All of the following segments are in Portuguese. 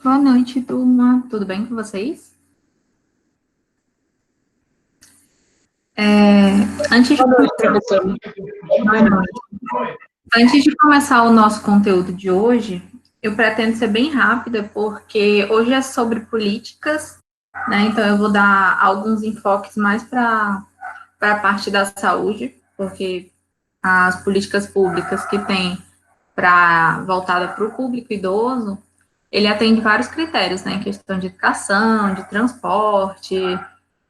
Boa noite, turma. Tudo bem com vocês? Antes de, Boa noite, professor. antes de começar o nosso conteúdo de hoje, eu pretendo ser bem rápida, porque hoje é sobre políticas, né? Então, eu vou dar alguns enfoques mais para a parte da saúde, porque as políticas públicas que tem voltada para o público idoso, ele atende vários critérios, né? Em questão de educação, de transporte,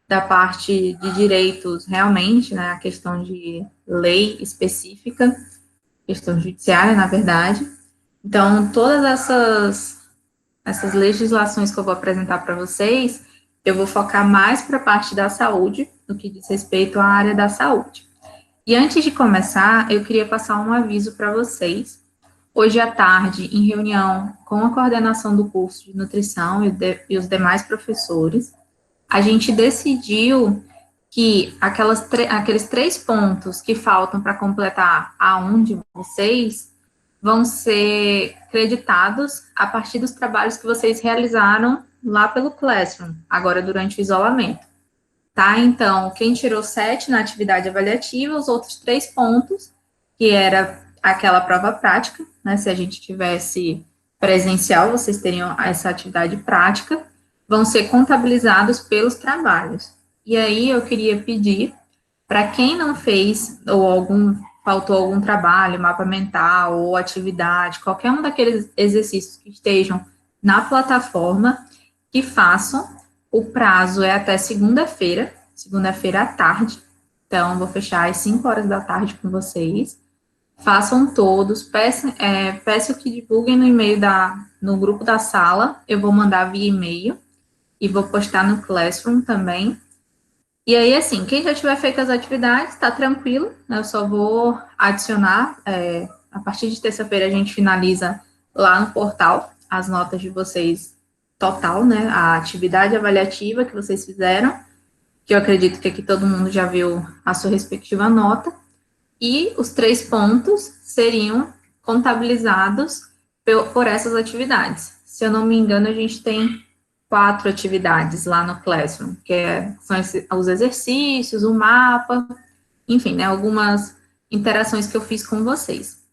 da parte de direitos, realmente, né, a questão de lei específica, questão judiciária, na verdade. Então, todas essas legislações que eu vou apresentar para vocês, eu vou focar mais para a parte da saúde, no que diz respeito à área da saúde. E antes de começar, eu queria passar um aviso para vocês. Hoje à tarde, em reunião com a coordenação do curso de nutrição e os demais professores, a gente decidiu que aqueles 3 pontos que faltam para completar a um de vocês vão ser creditados a partir dos trabalhos que vocês realizaram lá pelo Classroom, agora durante o isolamento. Tá? Então, quem tirou 7 na atividade avaliativa, os outros 3 pontos, que era aquela prova prática, né? Se a gente tivesse presencial, vocês teriam essa atividade prática, vão ser contabilizados pelos trabalhos. E aí eu queria pedir para quem não fez ou faltou algum trabalho, mapa mental ou atividade, qualquer um daqueles exercícios que estejam na plataforma, que façam. O prazo é até segunda-feira à tarde. Então, vou fechar às 5 horas da tarde com vocês. Façam todos, peço que divulguem no e-mail no grupo da sala. Eu vou mandar via e-mail e vou postar no Classroom também. E aí, assim, quem já tiver feito as atividades, tá tranquilo, né? Eu só vou adicionar. A partir de terça-feira, a gente finaliza lá no portal as notas de vocês total, né? A atividade avaliativa que vocês fizeram, que eu acredito que aqui todo mundo já viu a sua respectiva nota. E os 3 pontos seriam contabilizados por essas atividades. Se eu não me engano, a gente tem 4 atividades lá no Classroom, são os exercícios, o mapa, enfim, né, algumas interações que eu fiz com vocês.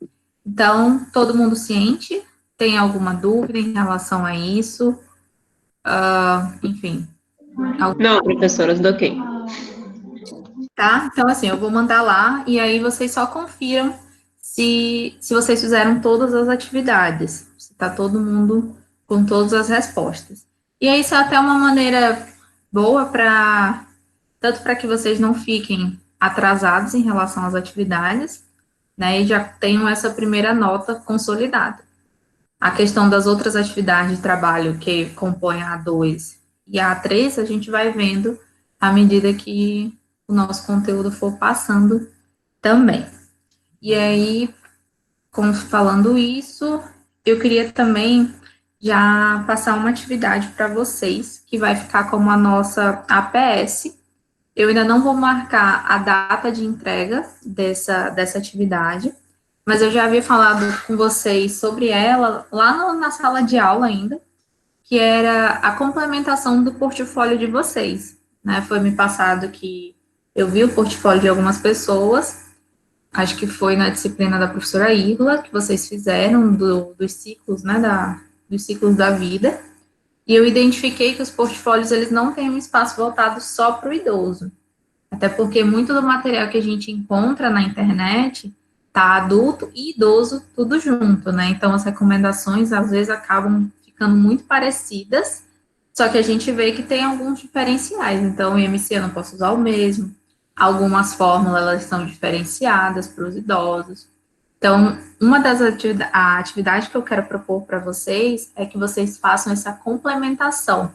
Então, todo mundo ciente? Tem alguma dúvida em relação a isso? Enfim. Não, professora, tudo ok. Tá? Então, assim, eu vou mandar lá e aí vocês só confiram se vocês fizeram todas as atividades, se está todo mundo com todas as respostas. E aí, isso é até uma maneira boa tanto para que vocês não fiquem atrasados em relação às atividades, né, e já tenham essa primeira nota consolidada. A questão das outras atividades de trabalho que compõem a A2 e a A3, a gente vai vendo à medida que o nosso conteúdo for passando também. E aí, falando isso, eu queria também já passar uma atividade para vocês, que vai ficar como a nossa APS. Eu ainda não vou marcar a data de entrega dessa atividade, mas eu já havia falado com vocês sobre ela lá na sala de aula ainda, que era a complementação do portfólio de vocês, né? Foi me passado que eu vi o portfólio de algumas pessoas, acho que foi na disciplina da professora Irla, que vocês fizeram dos ciclos, né, dos ciclos da vida, e eu identifiquei que os portfólios, eles não têm um espaço voltado só para o idoso, até porque muito do material que a gente encontra na internet tá adulto e idoso tudo junto, né? Então as recomendações às vezes acabam ficando muito parecidas, só que a gente vê que tem alguns diferenciais. Então o IMC eu não posso usar o mesmo. Algumas fórmulas elas são diferenciadas para os idosos. Então, uma das atividades que eu quero propor para vocês é que vocês façam essa complementação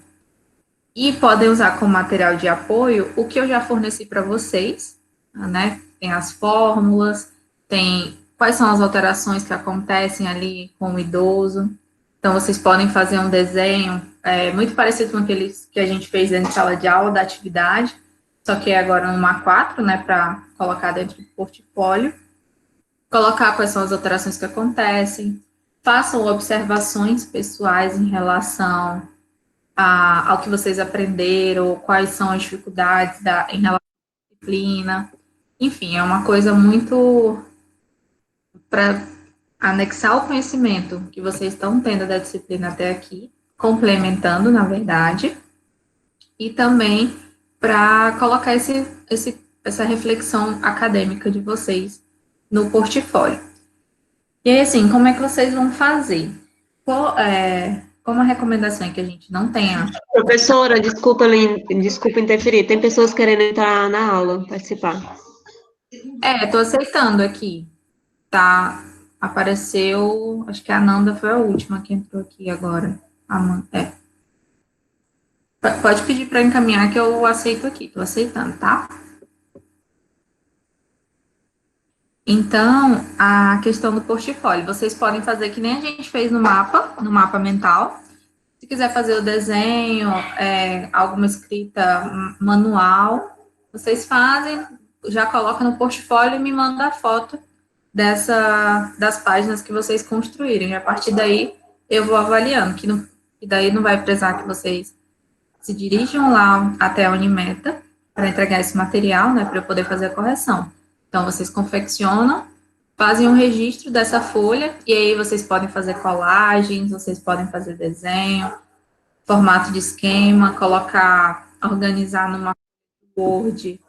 e podem usar como material de apoio o que eu já forneci para vocês, né? Tem as fórmulas, tem quais são as alterações que acontecem ali com o idoso. Então, vocês podem fazer um desenho muito parecido com aqueles que a gente fez dentro de sala de aula da atividade, só que agora um A4, né, para colocar dentro do portfólio. Colocar quais são as alterações que acontecem, façam observações pessoais em relação ao que vocês aprenderam, quais são as dificuldades em relação à disciplina. Enfim, é uma coisa muito para anexar o conhecimento que vocês estão tendo da disciplina até aqui, complementando, na verdade, e também para colocar essa reflexão acadêmica de vocês no portfólio. E aí, assim, como é que vocês vão fazer? Como a recomendação é que a gente não tenha... Professora, desculpa interferir. Tem pessoas querendo entrar na aula, participar. Tô aceitando aqui, tá? Apareceu, acho que a Nanda foi a última que entrou aqui agora. Pode pedir para encaminhar que eu aceito aqui, tô aceitando, tá? Então, a questão do portfólio, vocês podem fazer que nem a gente fez no mapa mental. Se quiser fazer o desenho, alguma escrita manual, vocês fazem, já coloca no portfólio e me manda a foto das páginas que vocês construírem. A partir daí, eu vou avaliando, que daí não vai precisar que vocês se dirijam lá até a Unimeta para entregar esse material, né, para eu poder fazer a correção. Então, vocês confeccionam, fazem um registro dessa folha, e aí vocês podem fazer colagens, vocês podem fazer desenho, formato de esquema, organizar numa Word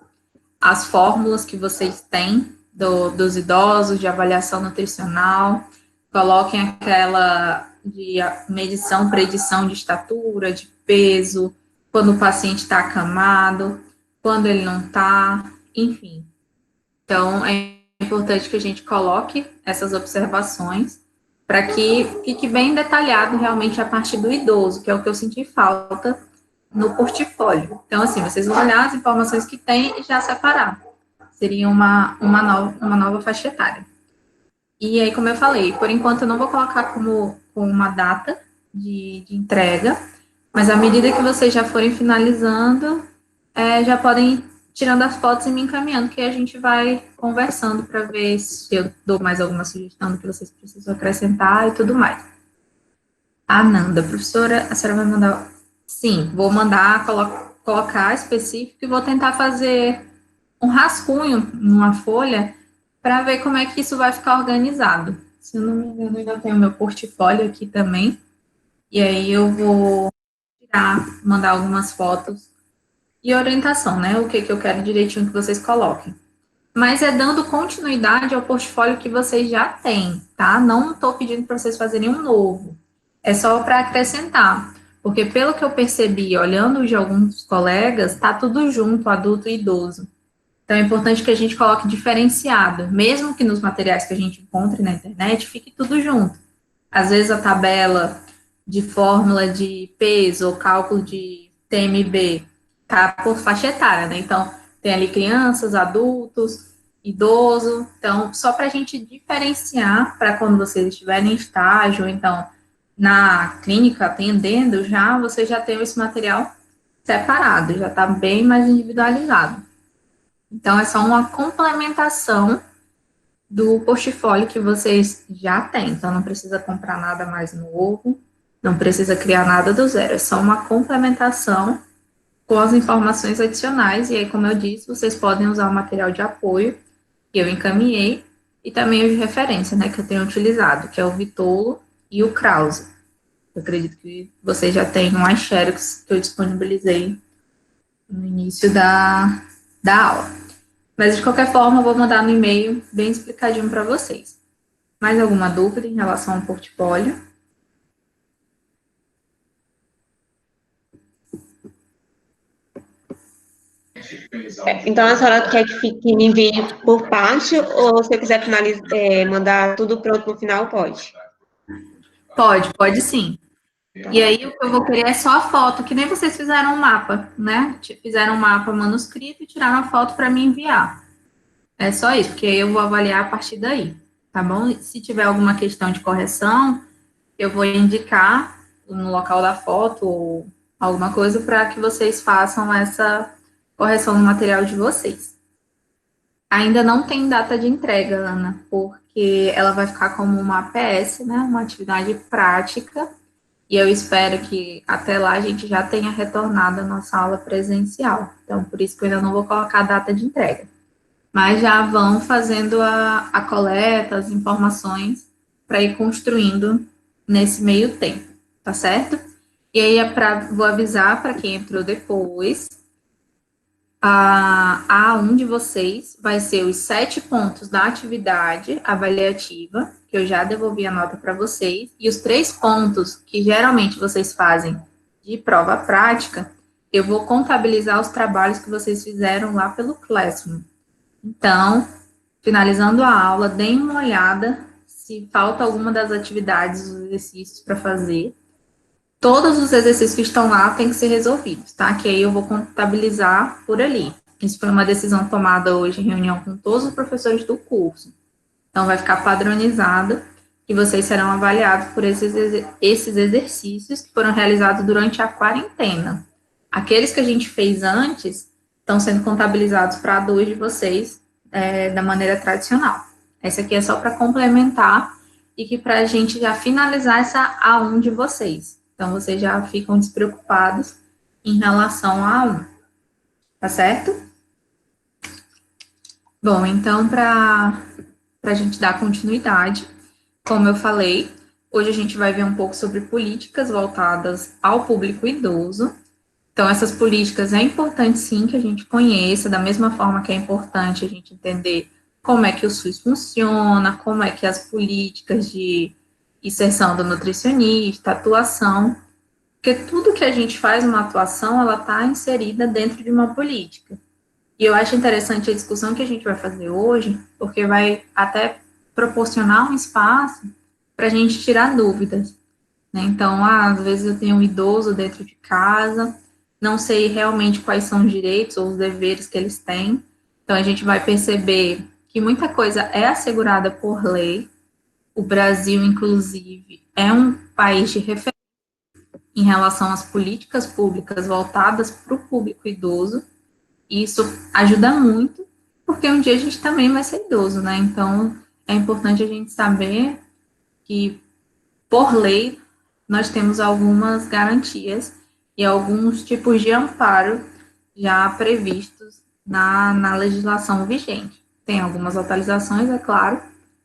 as fórmulas que vocês têm dos idosos, de avaliação nutricional, coloquem aquela de medição, predição de estatura, de peso, quando o paciente está acamado, quando ele não está, enfim. Então, é importante que a gente coloque essas observações para que fique bem detalhado realmente a parte do idoso, que é o que eu senti falta no portfólio. Então, assim, vocês vão olhar as informações que tem e já separar. Seria uma nova faixa etária. E aí, como eu falei, por enquanto eu não vou colocar como uma data de entrega, mas à medida que vocês já forem finalizando, já podem ir tirando as fotos e me encaminhando, que a gente vai conversando para ver se eu dou mais alguma sugestão do que vocês precisam acrescentar e tudo mais. Nanda, professora, a senhora vai mandar... Sim, vou mandar colocar específico e vou tentar fazer um rascunho numa folha para ver como é que isso vai ficar organizado. Se eu não me engano, eu ainda tenho meu portfólio aqui também, e aí eu vou mandar algumas fotos e orientação, né? O que eu quero direitinho que vocês coloquem. Mas é dando continuidade ao portfólio que vocês já têm, tá? Não estou pedindo para vocês fazerem um novo. É só para acrescentar. Porque pelo que eu percebi, olhando de alguns colegas, está tudo junto, adulto e idoso. Então, é importante que a gente coloque diferenciado, mesmo que nos materiais que a gente encontre na internet, fique tudo junto. Às vezes, a tabela de fórmula de peso ou cálculo de TMB tá por faixa etária, né? Então, tem ali crianças, adultos, idoso. Então, só para a gente diferenciar, para quando vocês estiverem em estágio, ou então na clínica atendendo, você já tem esse material separado, já está bem mais individualizado. Então, é só uma complementação do portfólio que vocês já têm. Então, não precisa comprar nada mais novo, não precisa criar nada do zero. É só uma complementação com as informações adicionais. E aí, como eu disse, vocês podem usar o material de apoio que eu encaminhei e também o de referência, né, que eu tenho utilizado, que é o Vitolo e o Krause. Eu acredito que vocês já têm um iXerox que eu disponibilizei no início da aula. Mas, de qualquer forma, eu vou mandar no e-mail bem explicadinho para vocês. Mais alguma dúvida em relação ao portfólio? Então, a senhora quer que me envie por parte, ou se você quiser mandar tudo pronto no final, pode? Pode sim. E aí, o que eu vou querer é só a foto, que nem vocês fizeram um mapa, né? Fizeram um mapa manuscrito e tiraram a foto para me enviar. É só isso, porque aí eu vou avaliar a partir daí, tá bom? Se tiver alguma questão de correção, eu vou indicar no local da foto ou alguma coisa para que vocês façam essa correção no material de vocês. Ainda não tem data de entrega, Ana, porque porque ela vai ficar como uma APS, né, uma atividade prática, e eu espero que até lá a gente já tenha retornado à nossa aula presencial. Então, por isso que eu ainda não vou colocar a data de entrega. Mas já vão fazendo a coleta, as informações, para ir construindo nesse meio tempo, tá certo? E aí, vou avisar para quem entrou depois, a um de vocês vai ser os 7 pontos da atividade avaliativa, que eu já devolvi a nota para vocês, e os 3 pontos que geralmente vocês fazem de prova prática, eu vou contabilizar os trabalhos que vocês fizeram lá pelo Classroom. Então, finalizando a aula, deem uma olhada se falta alguma das atividades, os exercícios para fazer. Todos os exercícios que estão lá têm que ser resolvidos, tá? Que aí eu vou contabilizar por ali. Isso foi uma decisão tomada hoje em reunião com todos os professores do curso. Então, vai ficar padronizado e vocês serão avaliados por esses exercícios que foram realizados durante a quarentena. Aqueles que a gente fez antes estão sendo contabilizados para 2 de vocês da maneira tradicional. Essa aqui é só para complementar e que para a gente já finalizar essa A1 de vocês. Então, vocês já ficam despreocupados em relação a A1. Tá certo? Bom, então, para a gente dar continuidade, como eu falei, hoje a gente vai ver um pouco sobre políticas voltadas ao público idoso. Então, essas políticas é importante, sim, que a gente conheça, da mesma forma que é importante a gente entender como é que o SUS funciona, como é que as políticas de inserção do nutricionista, atuação, porque tudo que a gente faz numa atuação, ela está inserida dentro de uma política. E eu acho interessante a discussão que a gente vai fazer hoje, porque vai até proporcionar um espaço para a gente tirar dúvidas. Né? Então, às vezes eu tenho um idoso dentro de casa, não sei realmente quais são os direitos ou os deveres que eles têm. Então, a gente vai perceber que muita coisa é assegurada por lei. O Brasil, inclusive, é um país de referência em relação às políticas públicas voltadas para o público idoso. E isso ajuda muito, porque um dia a gente também vai ser idoso, né? Então, é importante a gente saber que, por lei, nós temos algumas garantias e alguns tipos de amparo já previstos na legislação vigente. Tem algumas atualizações, é claro,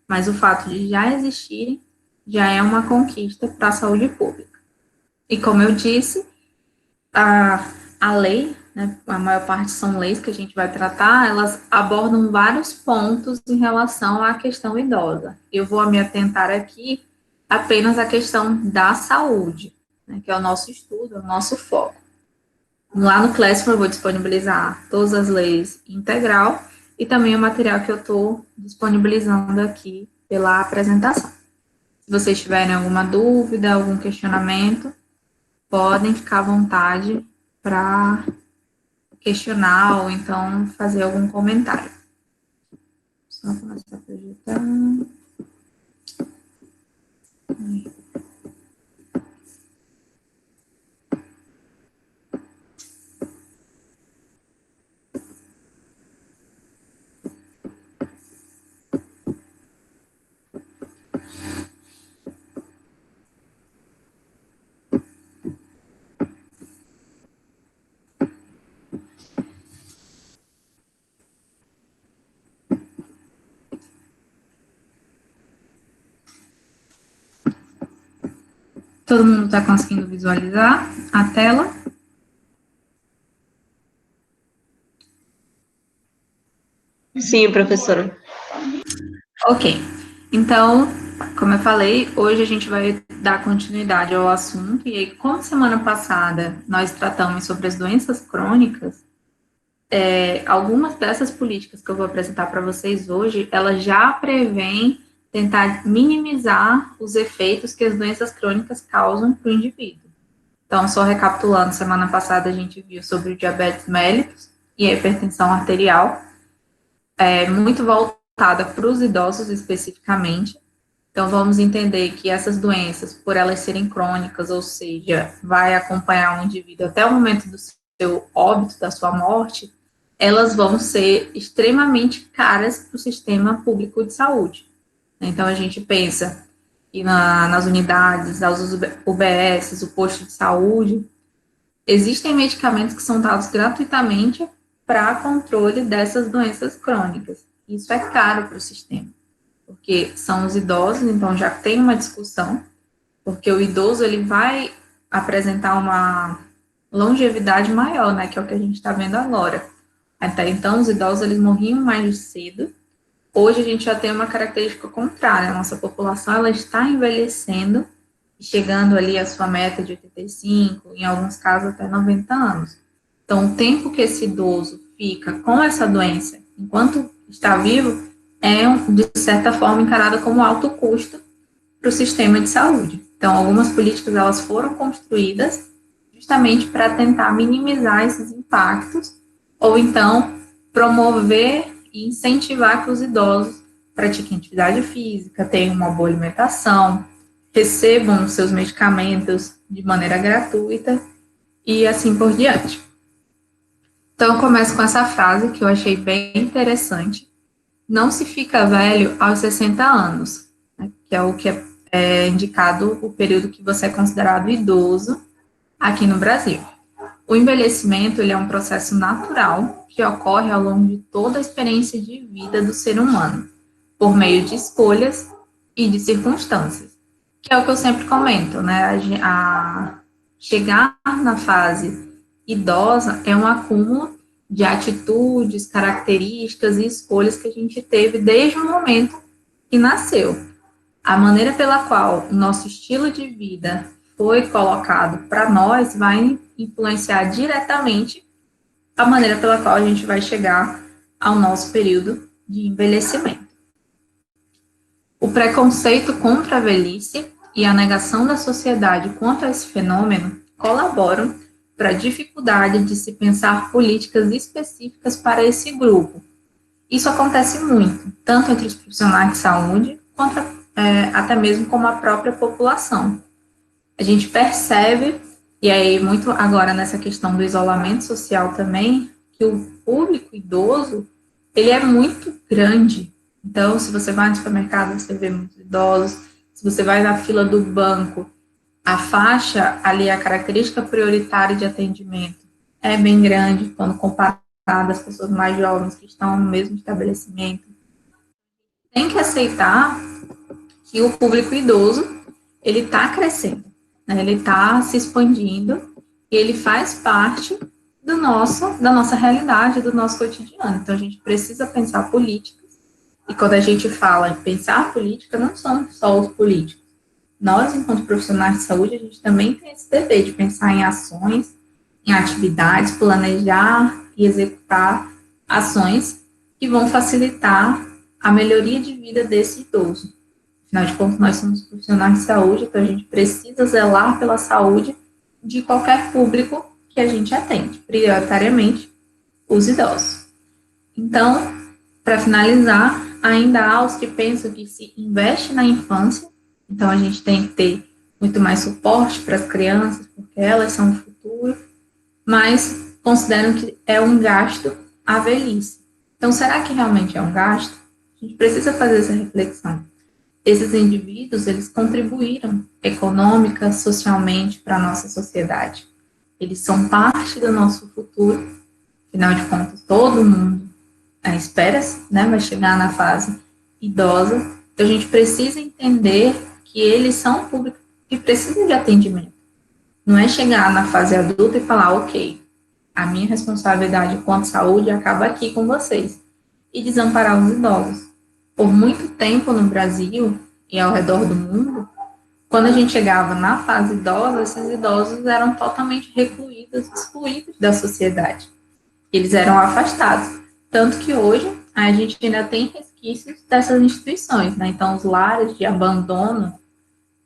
mas o fato de já existirem já é uma conquista para a saúde pública. E como eu disse, a lei, né, a maior parte são leis que a gente vai tratar, elas abordam vários pontos em relação à questão idosa. Eu vou me atentar aqui apenas à questão da saúde, né, que é o nosso estudo, o nosso foco. Lá no Classroom eu vou disponibilizar todas as leis integral e também o material que eu estou disponibilizando aqui pela apresentação. Se vocês tiverem alguma dúvida, algum questionamento, podem ficar à vontade para questionar ou então fazer algum comentário. Só começar a projetar. Todo mundo está conseguindo visualizar a tela? Sim, professora. Ok. Então, como eu falei, hoje a gente vai dar continuidade ao assunto, e aí, como semana passada nós tratamos sobre as doenças crônicas, algumas dessas políticas que eu vou apresentar para vocês hoje, elas já prevêem tentar minimizar os efeitos que as doenças crônicas causam para o indivíduo. Então, só recapitulando, semana passada a gente viu sobre o diabetes mellitus e a hipertensão arterial, muito voltada para os idosos especificamente. Então, vamos entender que essas doenças, por elas serem crônicas, ou seja, vai acompanhar um indivíduo até o momento do seu óbito, da sua morte, elas vão ser extremamente caras para o sistema público de saúde. Então, a gente pensa que nas unidades, aos UBS, o posto de saúde, existem medicamentos que são dados gratuitamente para controle dessas doenças crônicas. Isso é caro para o sistema, porque são os idosos, então já tem uma discussão, porque o idoso ele vai apresentar uma longevidade maior, né, que é o que a gente está vendo agora. Até então, os idosos eles morriam mais cedo. Hoje a gente já tem uma característica contrária, a nossa população ela está envelhecendo, chegando ali à sua meta de 85, em alguns casos até 90 anos. Então, o tempo que esse idoso fica com essa doença, enquanto está vivo, é, de certa forma, encarado como alto custo para o sistema de saúde. Então, algumas políticas elas foram construídas justamente para tentar minimizar esses impactos, ou então promover e incentivar que os idosos pratiquem atividade física, tenham uma boa alimentação, recebam os seus medicamentos de maneira gratuita e assim por diante. Então, eu começo com essa frase que eu achei bem interessante. Não se fica velho aos 60 anos, né, que é o que é indicado o período que você é considerado idoso aqui no Brasil. O envelhecimento ele é um processo natural que ocorre ao longo de toda a experiência de vida do ser humano, por meio de escolhas e de circunstâncias, que é o que eu sempre comento, né? Chegar na fase idosa é um acúmulo de atitudes, características e escolhas que a gente teve desde o momento que nasceu. A maneira pela qual o nosso estilo de vida foi colocado para nós vai influenciar diretamente a maneira pela qual a gente vai chegar ao nosso período de envelhecimento. O preconceito contra a velhice e a negação da sociedade quanto a esse fenômeno colaboram para a dificuldade de se pensar políticas específicas para esse grupo. Isso acontece muito, tanto entre os profissionais de saúde, quanto até mesmo como a própria população. A gente percebe, e aí muito agora nessa questão do isolamento social também, que o público idoso, ele é muito grande. Então, se você vai no supermercado, você vê muitos idosos. Se você vai na fila do banco, a faixa ali, a característica prioritária de atendimento é bem grande, quando comparado às pessoas mais jovens que estão no mesmo estabelecimento. Tem que aceitar que o público idoso, ele está crescendo, né? Ele está se expandindo, e ele faz parte da nossa realidade, do nosso cotidiano. Então, a gente precisa pensar políticas, e quando a gente fala em pensar política, não são só os políticos. Nós, enquanto profissionais de saúde, a gente também tem esse dever de pensar em ações, em atividades, planejar e executar ações que vão facilitar a melhoria de vida desse idoso. Afinal de contas, nós somos profissionais de saúde, então a gente precisa zelar pela saúde de qualquer público que a gente atende, prioritariamente os idosos. Então, para finalizar, ainda há os que pensam que se investe na infância, então a gente tem que ter muito mais suporte para as crianças, porque elas são o futuro, mas consideram que é um gasto a velhice. Então, será que realmente é um gasto? A gente precisa fazer essa reflexão. Esses indivíduos, eles contribuíram econômica, socialmente para a nossa sociedade. Eles são parte do nosso futuro, afinal de contas, todo mundo espera, né, vai chegar na fase idosa, então a gente precisa entender que eles são um público que precisa de atendimento. Não é chegar na fase adulta e falar, ok, a minha responsabilidade quanto à saúde acaba aqui com vocês, e desamparar os idosos. Por muito tempo no Brasil e ao redor do mundo, quando a gente chegava na fase idosa, esses idosos eram totalmente recluídos, excluídos da sociedade. Eles eram afastados. Tanto que hoje a gente ainda tem resquícios dessas instituições, né? Então, os lares de abandono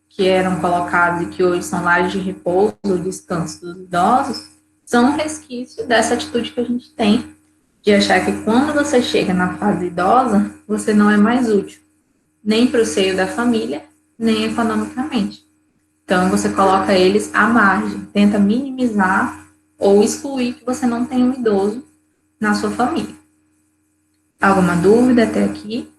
que eram colocados e que hoje são lares de repouso ou descanso dos idosos, são um resquício dessa atitude que a gente tem de achar que quando você chega na fase idosa, você não é mais útil, nem para o seio da família, nem economicamente. Então, você coloca eles à margem, tenta minimizar ou excluir que você não tem um idoso na sua família. Alguma dúvida até aqui?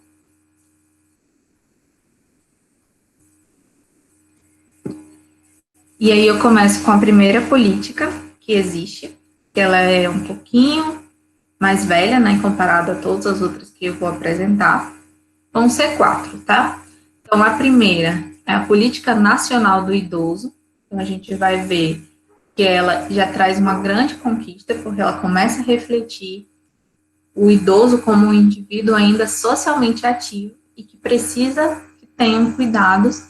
E aí eu começo com a primeira política que existe, que ela é um pouquinho mais velha, né, comparado a todas as outras que eu vou apresentar. Vão ser 4, tá? Então, a primeira é a Política Nacional do Idoso. Então, a gente vai ver que ela já traz uma grande conquista, porque ela começa a refletir o idoso como um indivíduo ainda socialmente ativo e que precisa que tenham cuidados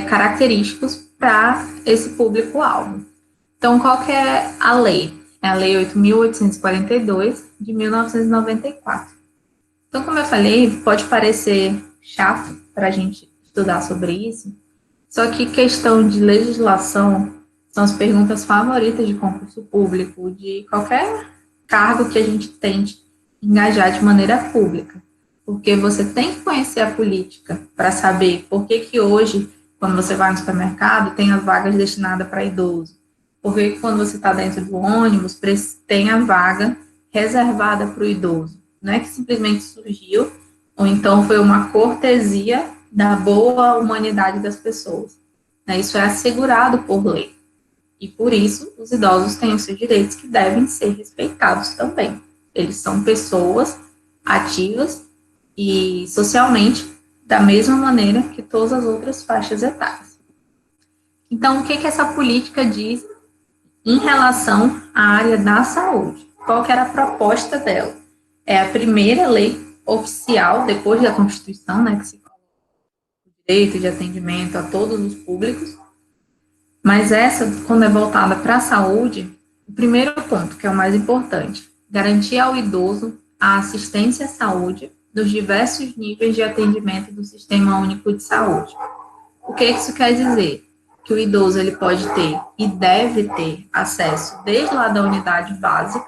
característicos para esse público-alvo. Então, qual que é a lei? É a Lei 8.842, de 1994. Então, como eu falei, pode parecer chato para a gente estudar sobre isso, só que questão de legislação são as perguntas favoritas de concurso público, de qualquer cargo que a gente tente engajar de maneira pública. Porque você tem que conhecer a política para saber por que que hoje, quando você vai no supermercado, tem as vagas destinadas para idoso. Por que quando você está dentro do ônibus, tem a vaga reservada para o idoso. Não é que simplesmente surgiu, ou então foi uma cortesia da boa humanidade das pessoas. Isso é assegurado por lei. E por isso, os idosos têm os seus direitos que devem ser respeitados também. Eles são pessoas ativas e socialmente da mesma maneira que todas as outras faixas etárias. Então, o que que essa política diz em relação à área da saúde? Qual que era a proposta dela? É a primeira lei oficial, depois da Constituição, né, que se fala do direito de atendimento a todos os públicos, mas essa, quando é voltada para a saúde, o primeiro ponto, que é o mais importante, garantir ao idoso a assistência à saúde dos diversos níveis de atendimento do Sistema Único de Saúde. O que isso quer dizer? Que o idoso ele pode ter e deve ter acesso desde lá da unidade básica,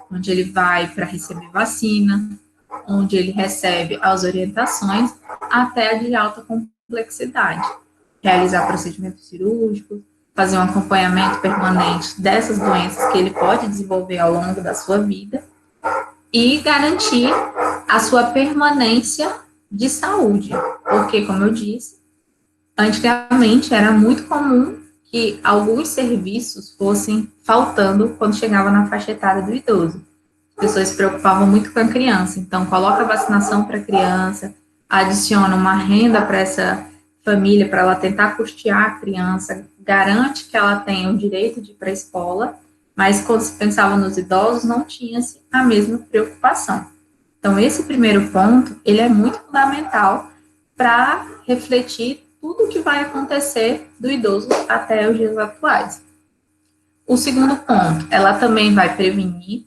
onde ele vai para receber vacina, onde ele recebe as orientações, até a de alta complexidade, realizar procedimentos cirúrgicos, fazer um acompanhamento permanente dessas doenças que ele pode desenvolver ao longo da sua vida e garantir a sua permanência de saúde, porque, como eu disse, antigamente era muito comum que alguns serviços fossem faltando quando chegava na faixa etária do idoso. As pessoas se preocupavam muito com a criança, então coloca a vacinação para a criança, adiciona uma renda para essa família, para ela tentar custear a criança, garante que ela tenha o direito de ir para a escola, mas quando se pensava nos idosos, não tinha-se a mesma preocupação. Então, esse primeiro ponto, ele é muito fundamental para refletir tudo o que vai acontecer do idoso até os dias atuais. O segundo ponto, ela também vai prevenir,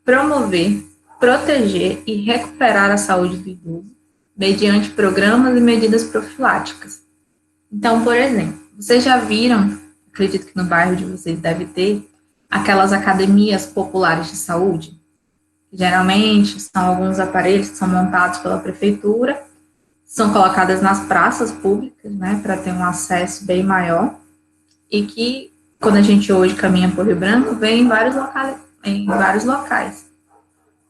promover, proteger e recuperar a saúde do idoso mediante programas e medidas profiláticas. Então, por exemplo, vocês já viram, acredito que no bairro de vocês deve ter, aquelas academias populares de saúde? Geralmente, são alguns aparelhos que são montados pela prefeitura, são colocadas nas praças públicas, né, para ter um acesso bem maior, e que, quando a gente hoje caminha por Rio Branco, vem em vários locais.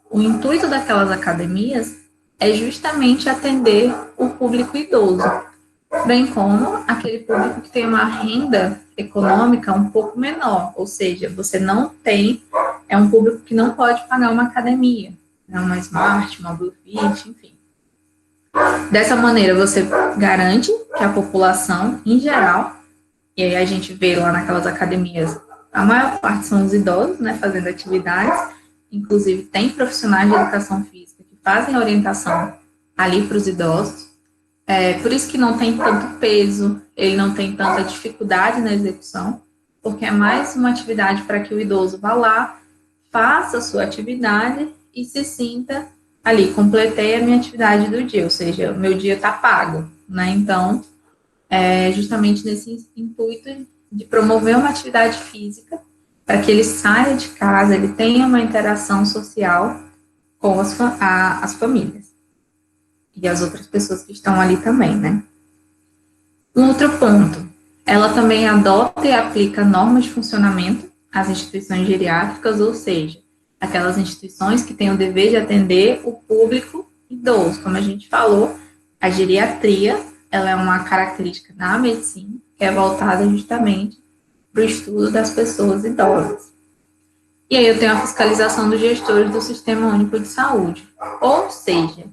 O intuito daquelas academias é justamente atender o público idoso, bem como aquele público que tem uma renda econômica um pouco menor, ou seja, você não tem, é um público que não pode pagar uma academia, né, uma Smart, uma Bluefit, enfim. Dessa maneira, você garante que a população, em geral, e aí a gente vê lá naquelas academias, a maior parte são os idosos, né, fazendo atividades, inclusive tem profissionais de educação física que fazem orientação ali para os idosos, por isso que não tem tanto peso, ele não tem tanta dificuldade na execução, porque é mais uma atividade para que o idoso vá lá, faça a sua atividade e se sinta ali, completei a minha atividade do dia, ou seja, o meu dia está pago, né? Então, justamente nesse intuito de promover uma atividade física para que ele saia de casa, ele tenha uma interação social com as famílias e as outras pessoas que estão ali também, né? Um outro ponto, ela também adota e aplica normas de funcionamento às instituições geriátricas, ou seja, aquelas instituições que têm o dever de atender o público idoso. Como a gente falou, a geriatria, ela é uma característica da medicina, que é voltada justamente para o estudo das pessoas idosas. E aí eu tenho a fiscalização dos gestores do Sistema Único de Saúde, ou seja,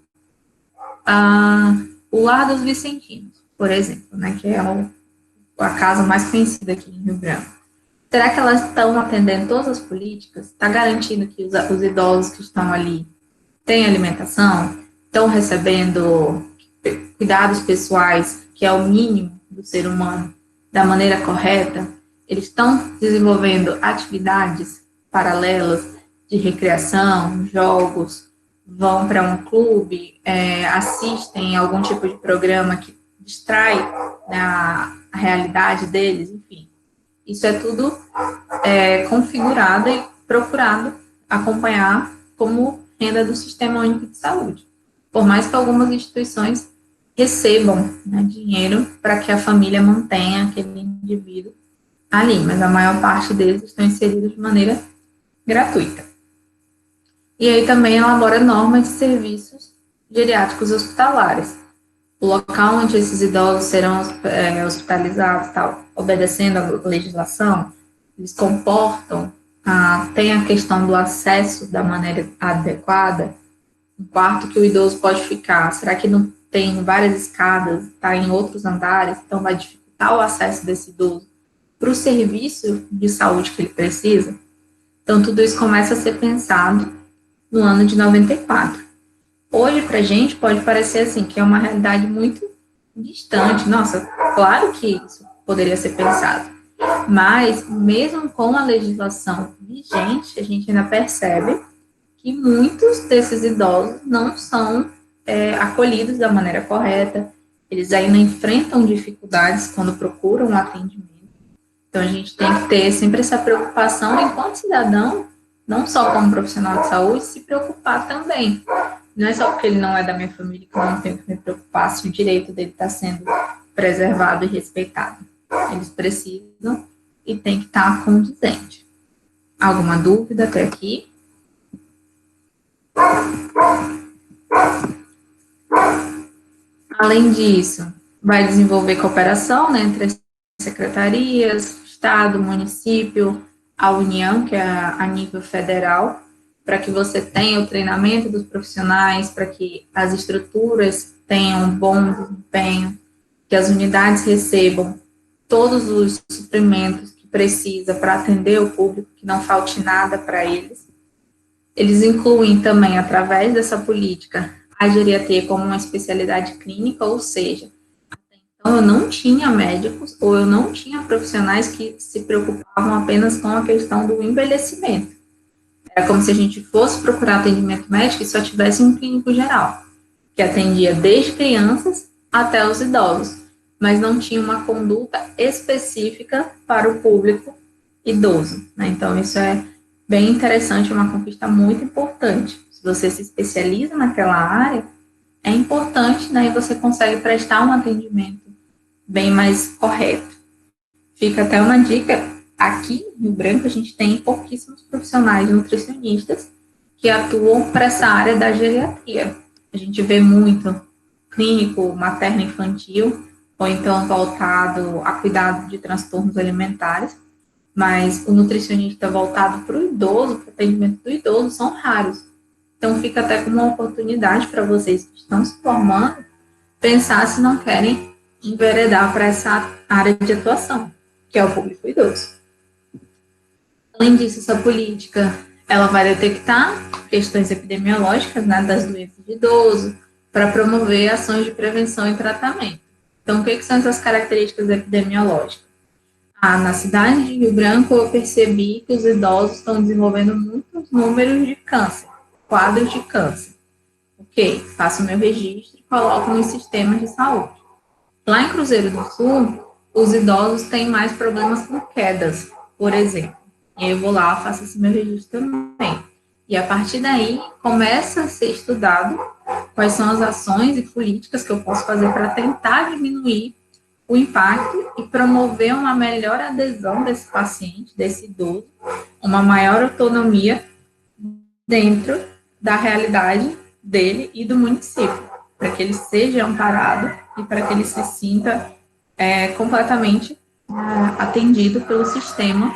o Lar dos Vicentinos, por exemplo, né, que é a casa mais conhecida aqui em Rio Branco. Será que elas estão atendendo todas as políticas? Está garantindo que os idosos que estão ali têm alimentação? Estão recebendo cuidados pessoais, que é o mínimo do ser humano, da maneira correta? Eles estão desenvolvendo atividades paralelas de recreação, jogos, vão para um clube, assistem a algum tipo de programa que distrai, né, a realidade deles, enfim. Isso é tudo configurado e procurado acompanhar como renda do Sistema Único de Saúde. Por mais que algumas instituições recebam, né, dinheiro para que a família mantenha aquele indivíduo ali, mas a maior parte deles estão inseridos de maneira gratuita. E aí também elabora normas de serviços geriátricos hospitalares. O local onde esses idosos serão hospitalizados, tal, obedecendo a legislação, eles comportam, tem a questão do acesso da maneira adequada, um quarto que o idoso pode ficar, será que não tem várias escadas, está em outros andares, então vai dificultar o acesso desse idoso para o serviço de saúde que ele precisa? Então, tudo isso começa a ser pensado no ano de 94. Hoje, para a gente, pode parecer assim, que é uma realidade muito distante. Nossa, claro que isso poderia ser pensado. Mas, mesmo com a legislação vigente, a gente ainda percebe que muitos desses idosos não são acolhidos da maneira correta, eles ainda enfrentam dificuldades quando procuram um atendimento. Então, a gente tem que ter sempre essa preocupação, enquanto cidadão, não só como profissional de saúde, se preocupar também. Não é só porque ele não é da minha família que eu não tenho que me preocupar se o direito dele está sendo preservado e respeitado. Eles precisam e tem que estar condizente. Alguma dúvida até aqui? Além disso, vai desenvolver cooperação, né, entre as secretarias, Estado, município, a União, que é a nível federal, para que você tenha o treinamento dos profissionais, para que as estruturas tenham um bom desempenho, que as unidades recebam todos os suprimentos que precisa para atender o público, que não falte nada para eles. Eles incluem também, através dessa política, a geriatria como uma especialidade clínica, ou seja, então eu não tinha médicos ou eu não tinha profissionais que se preocupavam apenas com a questão do envelhecimento. Era como se a gente fosse procurar atendimento médico e só tivesse um clínico geral, que atendia desde crianças até os idosos, mas não tinha uma conduta específica para o público idoso, né? Então, isso é bem interessante, é uma conquista muito importante. Se você se especializa naquela área, é importante, né? E você consegue prestar um atendimento bem mais correto. Fica até uma dica, aqui em Rio Branco a gente tem pouquíssimos profissionais nutricionistas que atuam para essa área da geriatria. A gente vê muito clínico materno-infantil, ou então voltado a cuidado de transtornos alimentares, mas o nutricionista voltado para o idoso, para o atendimento do idoso, são raros. Então, fica até como uma oportunidade para vocês que estão se formando, pensar se não querem enveredar para essa área de atuação, que é o público idoso. Além disso, essa política, ela vai detectar questões epidemiológicas, né, das doenças de idoso, para promover ações de prevenção e tratamento. Então, o que são essas características epidemiológicas? Na cidade de Rio Branco, eu percebi que os idosos estão desenvolvendo muitos números de câncer, quadros de câncer. Ok, faço o meu registro e coloco nos sistemas de saúde. Lá em Cruzeiro do Sul, os idosos têm mais problemas com quedas, por exemplo. E aí eu vou lá, faço esse meu registro também. E a partir daí, começa a ser estudado quais são as ações e políticas que eu posso fazer para tentar diminuir o impacto e promover uma melhor adesão desse paciente, desse idoso, uma maior autonomia dentro da realidade dele e do município, para que ele seja amparado e para que ele se sinta é completamente atendido pelo sistema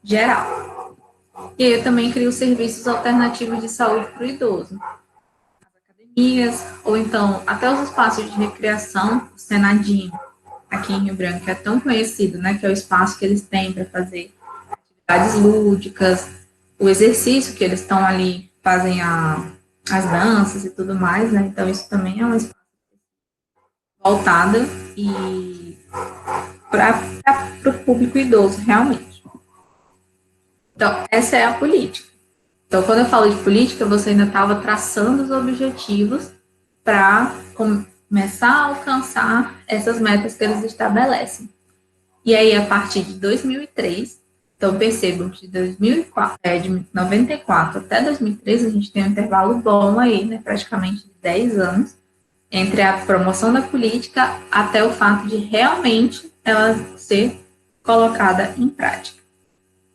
geral. E eu também crio serviços alternativos de saúde para o idoso. Academias, ou então até os espaços de recreação, o Senadinho, aqui em Rio Branco, que é tão conhecido, né, que é o espaço que eles têm para fazer atividades lúdicas, o exercício que eles estão ali, fazem as danças e tudo mais, né, então isso também é uma espaço voltada e para o público idoso, realmente. Então, essa é a política. Então, quando eu falo de política, você ainda estava traçando os objetivos para começar a alcançar essas metas que eles estabelecem. E aí, a partir de 2003, então percebam que de 94 até 2003, a gente tem um intervalo bom aí, né, praticamente de 10 anos, entre a promoção da política até o fato de realmente ela ser colocada em prática.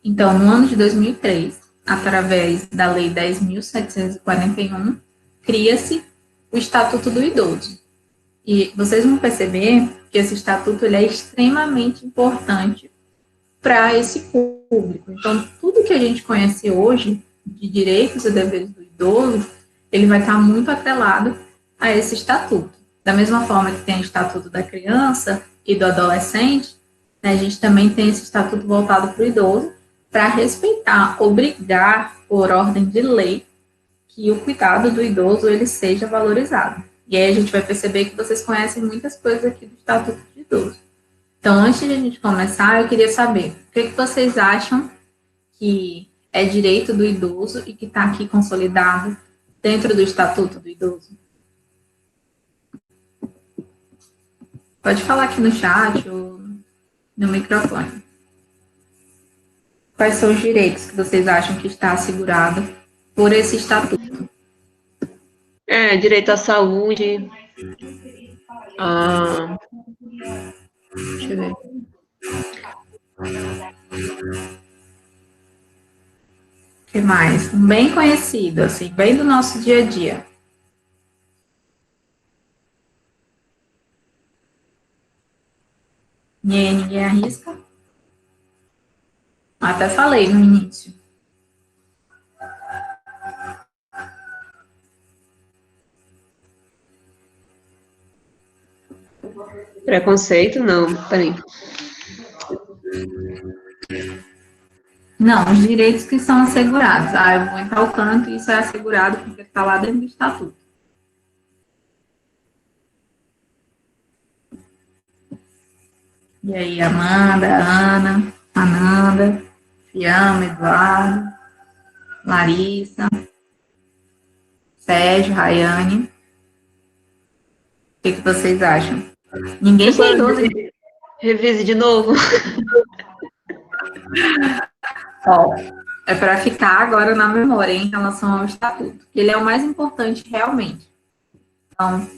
Então, no ano de 2003, através da Lei 10.741, cria-se o Estatuto do Idoso. E vocês vão perceber que esse estatuto ele é extremamente importante para esse público. Então, tudo que a gente conhece hoje de direitos e deveres do idoso, ele vai estar muito atrelado a esse estatuto. Da mesma forma que tem o Estatuto da Criança e do Adolescente, né, a gente também tem esse estatuto voltado para o idoso, para respeitar, obrigar, por ordem de lei, que o cuidado do idoso ele seja valorizado. E aí a gente vai perceber que vocês conhecem muitas coisas aqui do Estatuto de Idoso. Então, antes de a gente começar, eu queria saber o que vocês acham que é direito do idoso e que está aqui consolidado dentro do Estatuto do Idoso. Pode falar aqui no chat ou no microfone. Quais são os direitos que vocês acham que está assegurado por esse estatuto? Direito à saúde. Deixa eu ver. O que mais? Um bem conhecido, assim, bem do nosso dia a dia. Ninguém arrisca? Até falei no início. Preconceito, não, peraí. Não, os direitos que são assegurados. Eu vou em tal canto e isso é assegurado porque está lá dentro do estatuto. E aí, Amanda, Ana, Ananda, Fiamma, Eduardo, Larissa, Sérgio, Rayane. O que vocês acham? Ninguém tem 12. Revise de novo. É para ficar agora na memória em relação ao estatuto. Ele é o mais importante realmente. Então,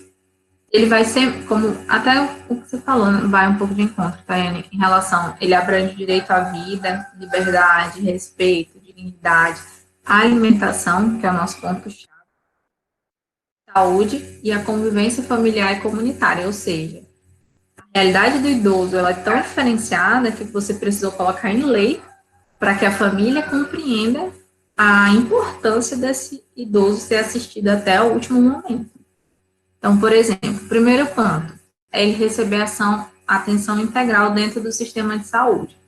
ele vai ser, como até o que você falou, vai um pouco de encontro, Tayane, em relação, ele abrange direito à vida, liberdade, respeito, dignidade, alimentação, que é o nosso ponto-chave, saúde e a convivência familiar e comunitária, ou seja, a realidade do idoso ela é tão diferenciada que você precisou colocar em lei para que a família compreenda a importância desse idoso ser assistido até o último momento. Então, por exemplo, o primeiro ponto é ele receber atenção integral dentro do sistema de saúde.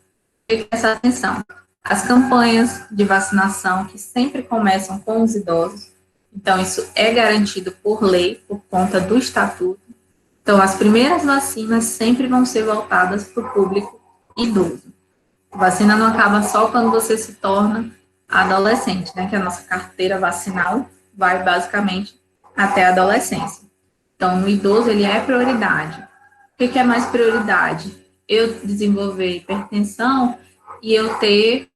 O que é essa atenção? As campanhas de vacinação que sempre começam com os idosos. Então, isso é garantido por lei, por conta do estatuto. Então, as primeiras vacinas sempre vão ser voltadas para o público idoso. A vacina não acaba só quando você se torna adolescente, né? Que a nossa carteira vacinal vai basicamente até a adolescência. Então, no idoso, ele é prioridade. O que é mais prioridade? Eu desenvolver hipertensão e eu ter,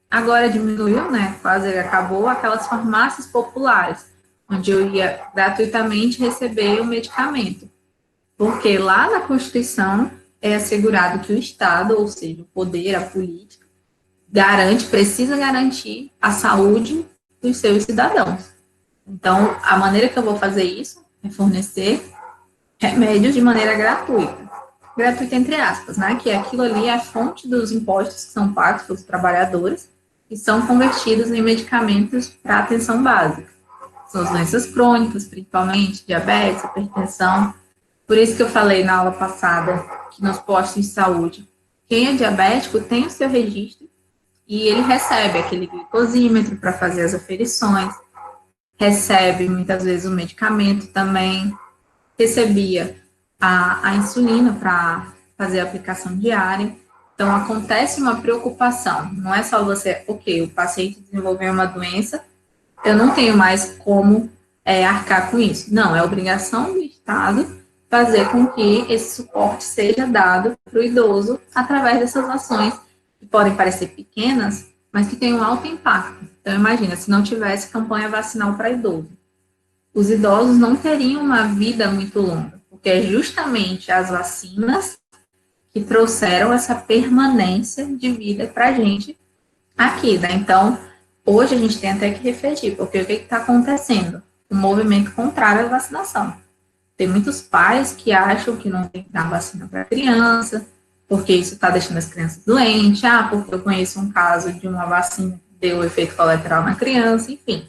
agora diminuiu, né? Quase acabou, aquelas farmácias populares, onde eu ia gratuitamente receber o medicamento. Porque lá na Constituição é assegurado que o Estado, ou seja, o poder, a política, precisa garantir a saúde dos seus cidadãos. Então, a maneira que eu vou fazer isso é fornecer remédios de maneira gratuita. gratuita entre aspas, né? Que aquilo ali é a fonte dos impostos que são pagos pelos trabalhadores e são convertidos em medicamentos para atenção básica. São as doenças crônicas, principalmente, diabetes, hipertensão. Por isso que eu falei na aula passada que nos postos de saúde, quem é diabético tem o seu registro e ele recebe aquele glicosímetro para fazer as aferições, recebe muitas vezes o medicamento também, recebia a insulina para fazer a aplicação diária. Então, acontece uma preocupação. Não é só você, ok, o paciente desenvolveu uma doença, eu não tenho mais como arcar com isso. Não, é obrigação do Estado fazer com que esse suporte seja dado para o idoso através dessas ações que podem parecer pequenas, mas que têm um alto impacto. Então, imagina, se não tivesse campanha vacinal para idoso, os idosos não teriam uma vida muito longa, porque é justamente as vacinas que trouxeram essa permanência de vida para a gente aqui, né? Então, hoje a gente tem até que refletir, porque o que está acontecendo? Um movimento contrário à vacinação. Tem muitos pais que acham que não tem que dar vacina para criança, porque isso está deixando as crianças doentes, porque eu conheço um caso de uma vacina que deu efeito colateral na criança, enfim.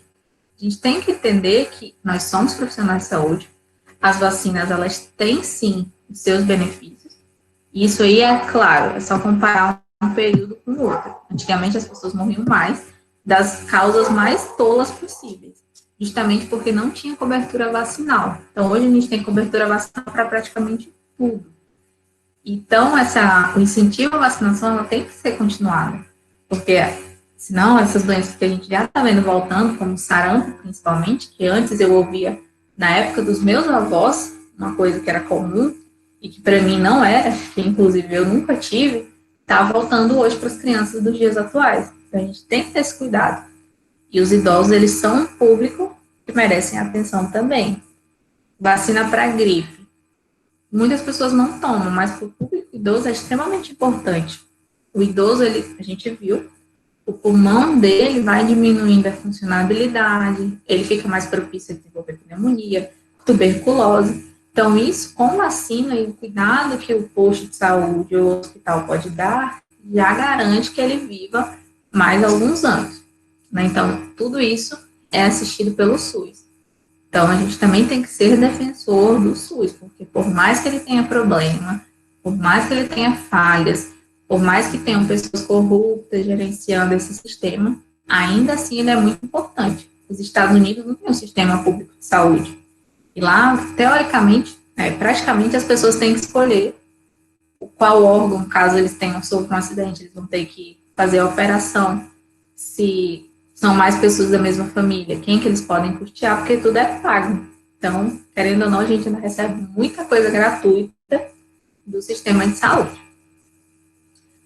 A gente tem que entender que nós somos profissionais de saúde, as vacinas, elas têm sim os seus benefícios, e isso aí é claro, é só comparar um período com o outro. Antigamente as pessoas morriam mais das causas mais tolas possíveis, justamente porque não tinha cobertura vacinal. Então, hoje a gente tem cobertura vacinal para praticamente tudo. Então, o incentivo à vacinação ela tem que ser continuado, porque senão essas doenças que a gente já está vendo voltando, como sarampo principalmente, que antes eu ouvia na época dos meus avós, uma coisa que era comum e que para mim não era, que inclusive eu nunca tive, está voltando hoje para as crianças dos dias atuais. Então, a gente tem que ter esse cuidado. E os idosos, eles são um público que merecem atenção também. Vacina para gripe. Muitas pessoas não tomam, mas para o público idoso é extremamente importante. O idoso, a gente viu, o pulmão dele vai diminuindo a funcionabilidade, ele fica mais propício a desenvolver pneumonia, tuberculose. Então, isso com vacina e o cuidado que o posto de saúde ou o hospital pode dar, já garante que ele viva mais alguns anos, né? Então, tudo isso é assistido pelo SUS. Então, a gente também tem que ser defensor do SUS, porque por mais que ele tenha problema, por mais que ele tenha falhas, por mais que tenham pessoas corruptas gerenciando esse sistema, ainda assim ele é muito importante. Os Estados Unidos não têm um sistema público de saúde. E lá, teoricamente, praticamente as pessoas têm que escolher qual órgão, caso eles tenham sofrido um acidente, eles vão ter que fazer a operação, se são mais pessoas da mesma família, quem que eles podem custear, porque tudo é pago. Então, querendo ou não, a gente ainda recebe muita coisa gratuita do sistema de saúde.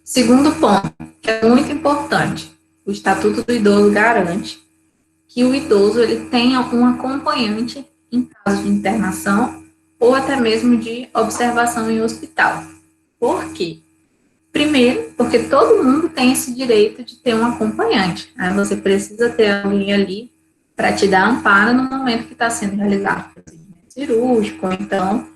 Segundo ponto, que é muito importante, o Estatuto do Idoso garante que o idoso ele tenha um acompanhante em caso de internação ou até mesmo de observação em hospital. Por quê? Primeiro, porque todo mundo tem esse direito de ter um acompanhante. Né? Você precisa ter alguém ali para te dar amparo no momento que está sendo realizado o procedimento cirúrgico, ou então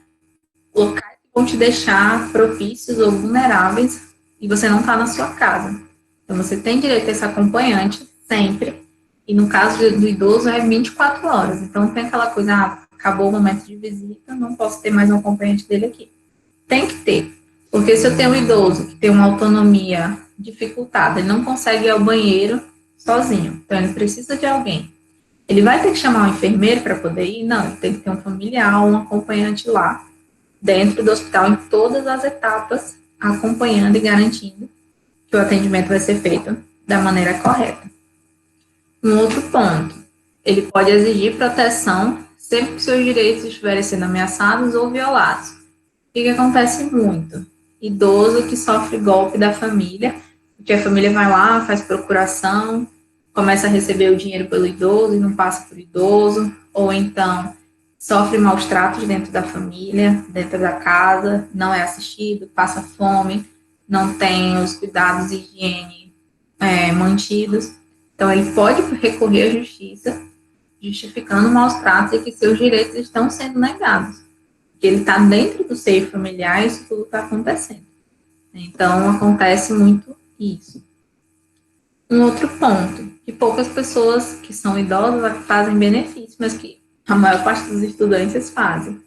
locais que vão te deixar propícios ou vulneráveis e você não está na sua casa. Então, você tem direito a esse acompanhante sempre. E no caso do idoso é 24 horas. Então, tem aquela coisa, acabou o momento de visita, não posso ter mais um acompanhante dele aqui. Tem que ter. Porque se eu tenho um idoso que tem uma autonomia dificultada, ele não consegue ir ao banheiro sozinho, então ele precisa de alguém. Ele vai ter que chamar um enfermeiro para poder ir? Não, ele tem que ter um familiar, um acompanhante lá, dentro do hospital, em todas as etapas, acompanhando e garantindo que o atendimento vai ser feito da maneira correta. Um outro ponto, ele pode exigir proteção sempre que seus direitos estiverem sendo ameaçados ou violados. O que acontece muito? Idoso que sofre golpe da família, porque a família vai lá, faz procuração, começa a receber o dinheiro pelo idoso e não passa para o idoso, ou então sofre maus tratos dentro da família, dentro da casa, não é assistido, passa fome, não tem os cuidados de higiene mantidos. Então, ele pode recorrer à justiça, justificando maus tratos e que seus direitos estão sendo negados. porque ele está dentro do seio familiar e isso tudo está acontecendo. Então, acontece muito isso. Um outro ponto, que poucas pessoas que são idosas fazem benefício, mas que a maior parte dos estudantes fazem,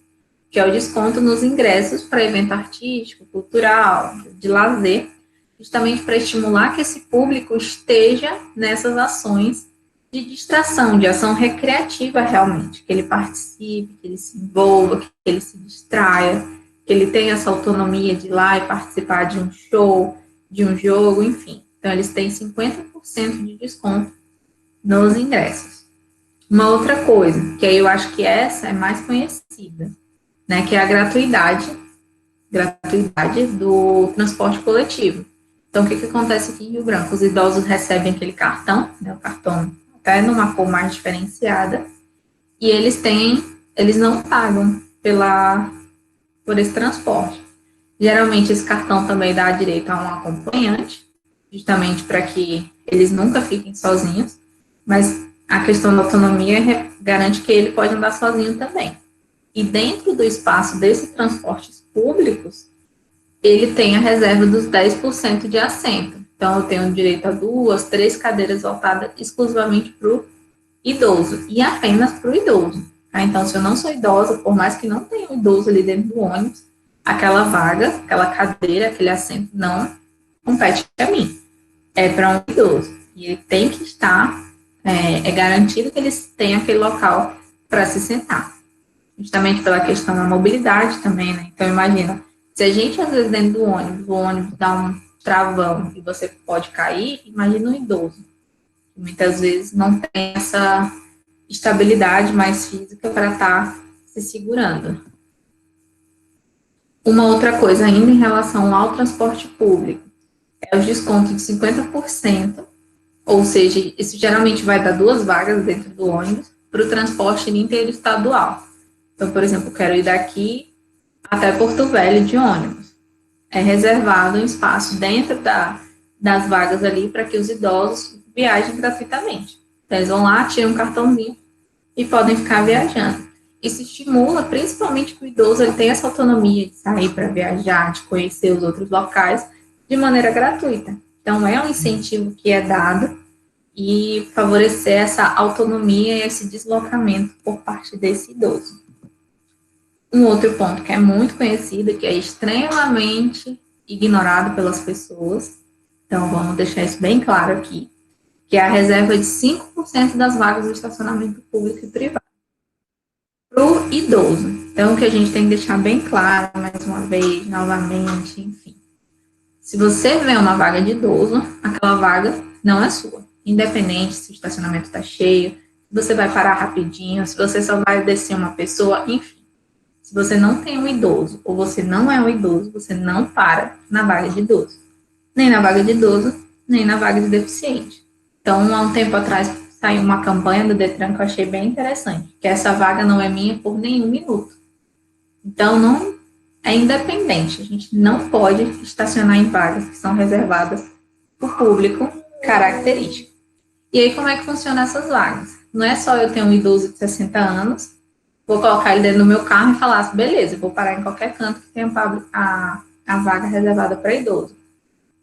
que é o desconto nos ingressos para evento artístico, cultural, de lazer, justamente para estimular que esse público esteja nessas ações de distração, de ação recreativa realmente, que ele participe, que ele se envolva, que ele se distraia, que ele tenha essa autonomia de ir lá e participar de um show, de um jogo, enfim. Então, eles têm 50% de desconto nos ingressos. Uma outra coisa, que aí eu acho que essa é mais conhecida, né, que é a gratuidade do transporte coletivo. Então, o que acontece aqui em Rio Branco? Os idosos recebem aquele cartão, né, o cartão até numa cor mais diferenciada, e eles não pagam por esse transporte. Geralmente, esse cartão também dá direito a um acompanhante, justamente para que eles nunca fiquem sozinhos, mas a questão da autonomia garante que ele pode andar sozinho também. E dentro do espaço desses transportes públicos, ele tem a reserva dos 10% de assento. Então, eu tenho direito a 2, 3 cadeiras voltadas exclusivamente para o idoso, e apenas para o idoso. Tá? Então, se eu não sou idosa, por mais que não tenha um idoso ali dentro do ônibus, aquela vaga, aquela cadeira, aquele assento não compete a mim. É para um idoso. E ele tem que estar, é garantido que eles tenham aquele local para se sentar. Justamente pela questão da mobilidade também, né? Então, imagina, se a gente, às vezes, dentro do ônibus, o ônibus dá um travão e você pode cair, imagina um idoso. Que muitas vezes não tem essa estabilidade mais física para estar se segurando. Uma outra coisa ainda em relação ao transporte público é o desconto de 50%, ou seja, isso geralmente vai dar 2 vagas dentro do ônibus para o transporte interestadual. Então, por exemplo, eu quero ir daqui até Porto Velho de ônibus. É reservado um espaço dentro das vagas ali para que os idosos viajem gratuitamente. Então, eles vão lá, tiram um cartãozinho e podem ficar viajando. Isso estimula, principalmente que o idoso ele tem essa autonomia de sair para viajar, de conhecer os outros locais de maneira gratuita. Então, é um incentivo que é dado e favorecer essa autonomia e esse deslocamento por parte desse idoso. Um outro ponto que é muito conhecido, que é extremamente ignorado pelas pessoas, então vamos deixar isso bem claro aqui, que é a reserva de 5% das vagas do estacionamento público e privado para o idoso. Então, o que a gente tem que deixar bem claro, mais uma vez, novamente, enfim. Se você vê uma vaga de idoso, aquela vaga não é sua. Independente se o estacionamento está cheio, se você vai parar rapidinho, se você só vai descer uma pessoa, enfim. Se você não tem um idoso, ou você não é um idoso, você não para na vaga de idoso. Nem na vaga de idoso, nem na vaga de deficiente. Então, há um tempo atrás, saiu uma campanha do Detran que eu achei bem interessante, que essa vaga não é minha por nenhum minuto. Então, não é independente. A gente não pode estacionar em vagas que são reservadas para o público característico. E aí, como é que funcionam essas vagas? Não é só eu ter um idoso de 60 anos, vou colocar ele dentro do meu carro e falar assim, beleza, eu vou parar em qualquer canto que tenha a vaga reservada para idoso.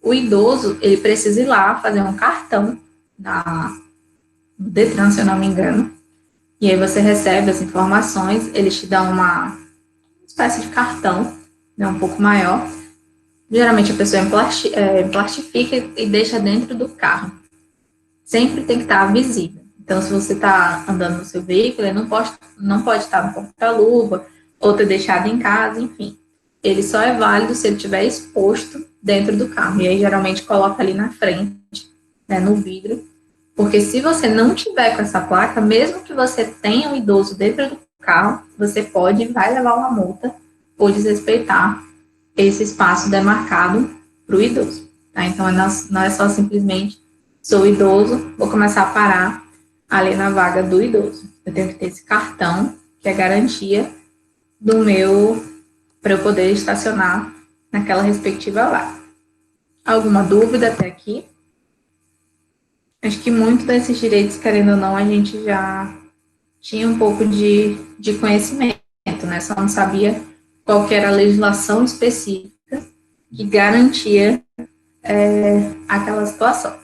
O idoso, ele precisa ir lá fazer um cartão no Detran, se eu não me engano, e aí você recebe as informações, eles te dão uma espécie de cartão, né, um pouco maior. Geralmente a pessoa plastifica e deixa dentro do carro. Sempre tem que estar visível. Então, se você está andando no seu veículo, ele não pode estar no porta-luva ou ter deixado em casa, enfim. Ele só é válido se ele estiver exposto dentro do carro. E aí, geralmente, coloca ali na frente, né, no vidro. Porque se você não tiver com essa placa, mesmo que você tenha um idoso dentro do carro, você vai levar uma multa por desrespeitar esse espaço demarcado para o idoso. Tá? Então, não é só simplesmente sou idoso, vou começar a parar ali na vaga do idoso. Eu tenho que ter esse cartão, que é garantia para eu poder estacionar naquela respectiva vaga. Alguma dúvida até aqui? Acho que muito desses direitos, querendo ou não, a gente já tinha um pouco de conhecimento, né? Só não sabia qual que era a legislação específica que garantia aquela situação.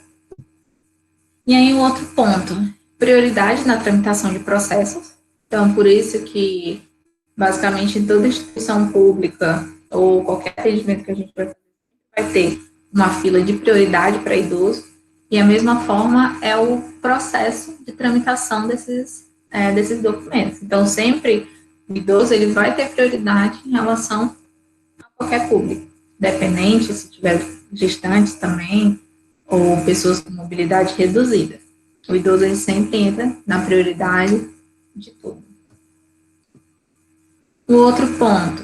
E aí, um outro ponto, prioridade na tramitação de processos. Então, por isso que, basicamente, em toda instituição pública ou qualquer atendimento que a gente vai fazer, vai ter uma fila de prioridade para idoso, e a mesma forma é o processo de tramitação desses documentos. Então, sempre o idoso ele vai ter prioridade em relação a qualquer público, dependente, se tiver gestantes também, ou pessoas com mobilidade reduzida. O idoso ele sempre entra na prioridade de tudo. O outro ponto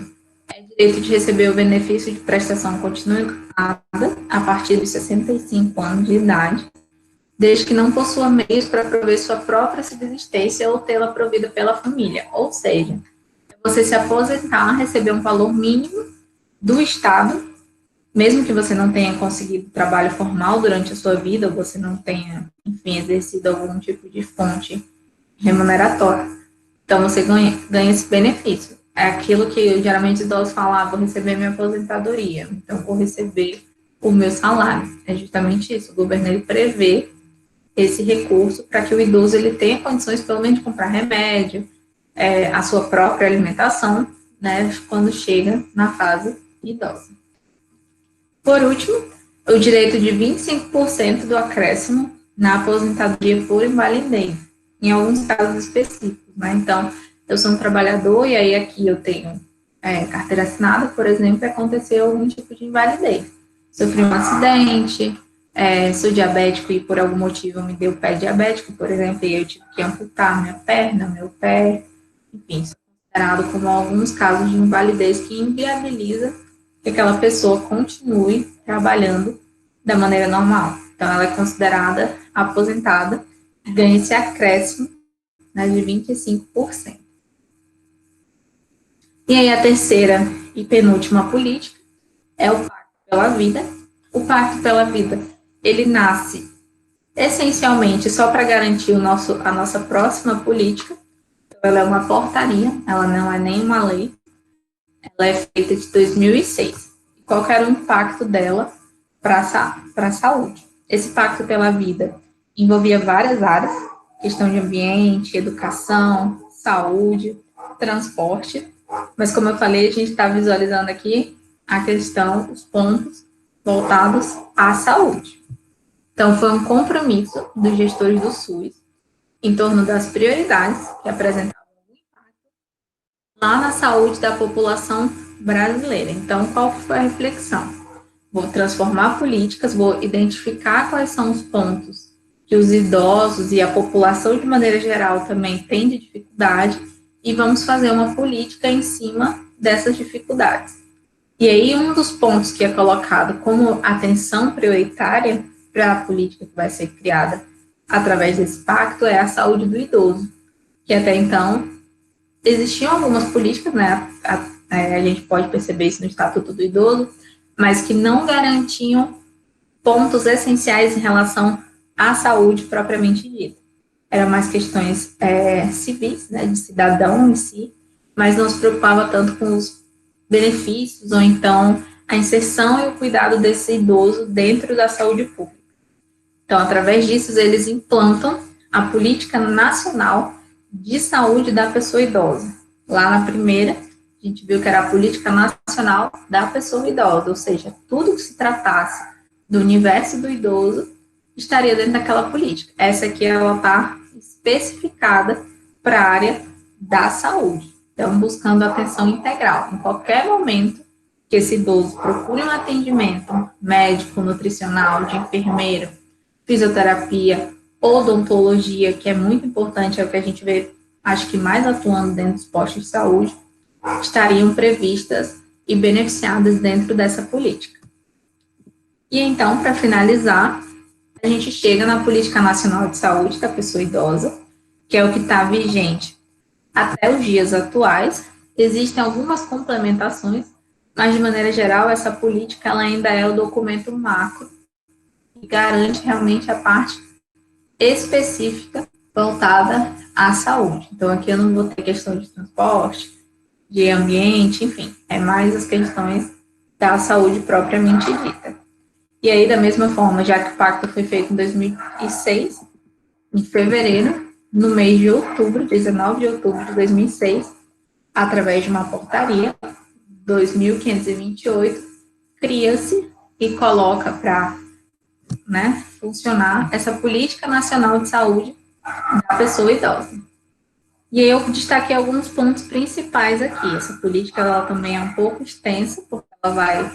é o direito de receber o benefício de prestação continuada a partir dos 65 anos de idade, desde que não possua meios para prover sua própria subsistência ou tê-la provida pela família. Ou seja, você se aposentar, receber um valor mínimo do Estado, mesmo que você não tenha conseguido trabalho formal durante a sua vida, ou você não tenha, enfim, exercido algum tipo de fonte remuneratória. Então, você ganha esse benefício. É aquilo que geralmente os idosos falam, vou receber minha aposentadoria, então vou receber o meu salário. É justamente isso, o governo ele prevê esse recurso para que o idoso ele tenha condições, pelo menos, de comprar remédio, a sua própria alimentação, né, quando chega na fase idosa. Por último, o direito de 25% do acréscimo na aposentadoria por invalidez, em alguns casos específicos, né? Então, eu sou um trabalhador e aí aqui eu tenho carteira assinada, por exemplo, e aconteceu algum tipo de invalidez. Sofri um acidente, sou diabético e por algum motivo me deu pé diabético, por exemplo, e eu tive que amputar minha perna, meu pé, enfim, isso é considerado como alguns casos de invalidez que inviabiliza que aquela pessoa continue trabalhando da maneira normal. Então, ela é considerada aposentada e ganha esse acréscimo, né, de 25%. E aí, a terceira e penúltima política é o Pacto pela Vida. O Pacto pela Vida, ele nasce essencialmente só para garantir a nossa próxima política. Então, ela é uma portaria, ela não é nem uma lei. Ela é feita de 2006. Qual que era o impacto dela para a saúde? Esse Pacto pela Vida envolvia várias áreas, questão de ambiente, educação, saúde, transporte, mas como eu falei, a gente está visualizando aqui a questão, os pontos voltados à saúde. Então, foi um compromisso dos gestores do SUS em torno das prioridades que apresentavam o impacto lá na saúde da população brasileira. Então, qual foi a reflexão? Vou transformar políticas, vou identificar quais são os pontos que os idosos e a população de maneira geral também têm de dificuldade e vamos fazer uma política em cima dessas dificuldades. E aí, um dos pontos que é colocado como atenção prioritária para a política que vai ser criada através desse pacto é a saúde do idoso, que até então existiam algumas políticas, né, a gente pode perceber isso no Estatuto do Idoso, mas que não garantiam pontos essenciais em relação à saúde propriamente dita. Eram mais questões civis, né, de cidadão em si, mas não se preocupava tanto com os benefícios ou então a inserção e o cuidado desse idoso dentro da saúde pública. Então, através disso, eles implantam a Política Nacional de Saúde da Pessoa Idosa. Lá na primeira, a gente viu que era a Política Nacional da Pessoa Idosa, ou seja, tudo que se tratasse do universo do idoso estaria dentro daquela política. Essa aqui, ela está especificada para a área da saúde. Então, buscando atenção integral. Em qualquer momento que esse idoso procure um atendimento médico, nutricional, de enfermeiro, fisioterapia, odontologia, que é muito importante, é o que a gente vê, acho que mais atuando dentro dos postos de saúde, estariam previstas e beneficiadas dentro dessa política. E então, para finalizar, a gente chega na Política Nacional de Saúde da Pessoa Idosa, que é o que está vigente até os dias atuais. Existem algumas complementações, mas, de maneira geral, essa política ela ainda é o documento macro que garante realmente a parte específica voltada à saúde. Então, aqui eu não vou ter questão de transporte, de ambiente, enfim, é mais as questões da saúde propriamente dita. E aí, da mesma forma, já que o pacto foi feito em 2006, em fevereiro, no mês de outubro, 19 de outubro de 2006, através de uma portaria, 2.528, cria-se e coloca para, né, funcionar essa Política Nacional de Saúde da Pessoa Idosa. E aí eu destaquei alguns pontos principais aqui. Essa política ela também é um pouco extensa, porque ela vai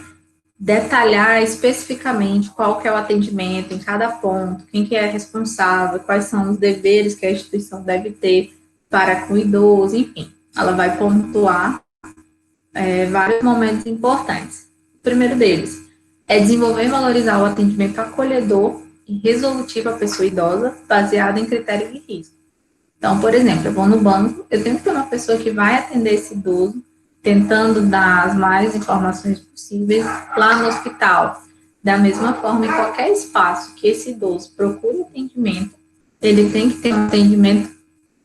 detalhar especificamente qual que é o atendimento em cada ponto, quem que é responsável, quais são os deveres que a instituição deve ter para com o idoso, enfim. Ela vai pontuar vários momentos importantes. O primeiro deles é desenvolver e valorizar o atendimento acolhedor e resolutivo à pessoa idosa, baseado em critérios de risco. Então, por exemplo, eu vou no banco, eu tenho que ter uma pessoa que vai atender esse idoso, tentando dar as mais informações possíveis lá no hospital. Da mesma forma, em qualquer espaço que esse idoso procure atendimento, ele tem que ter um atendimento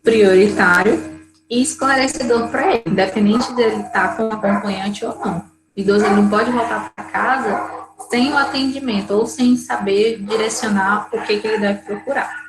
prioritário e esclarecedor para ele, independente dele estar com um acompanhante ou não. O idoso ele não pode voltar para casa sem o atendimento ou sem saber direcionar o que ele deve procurar.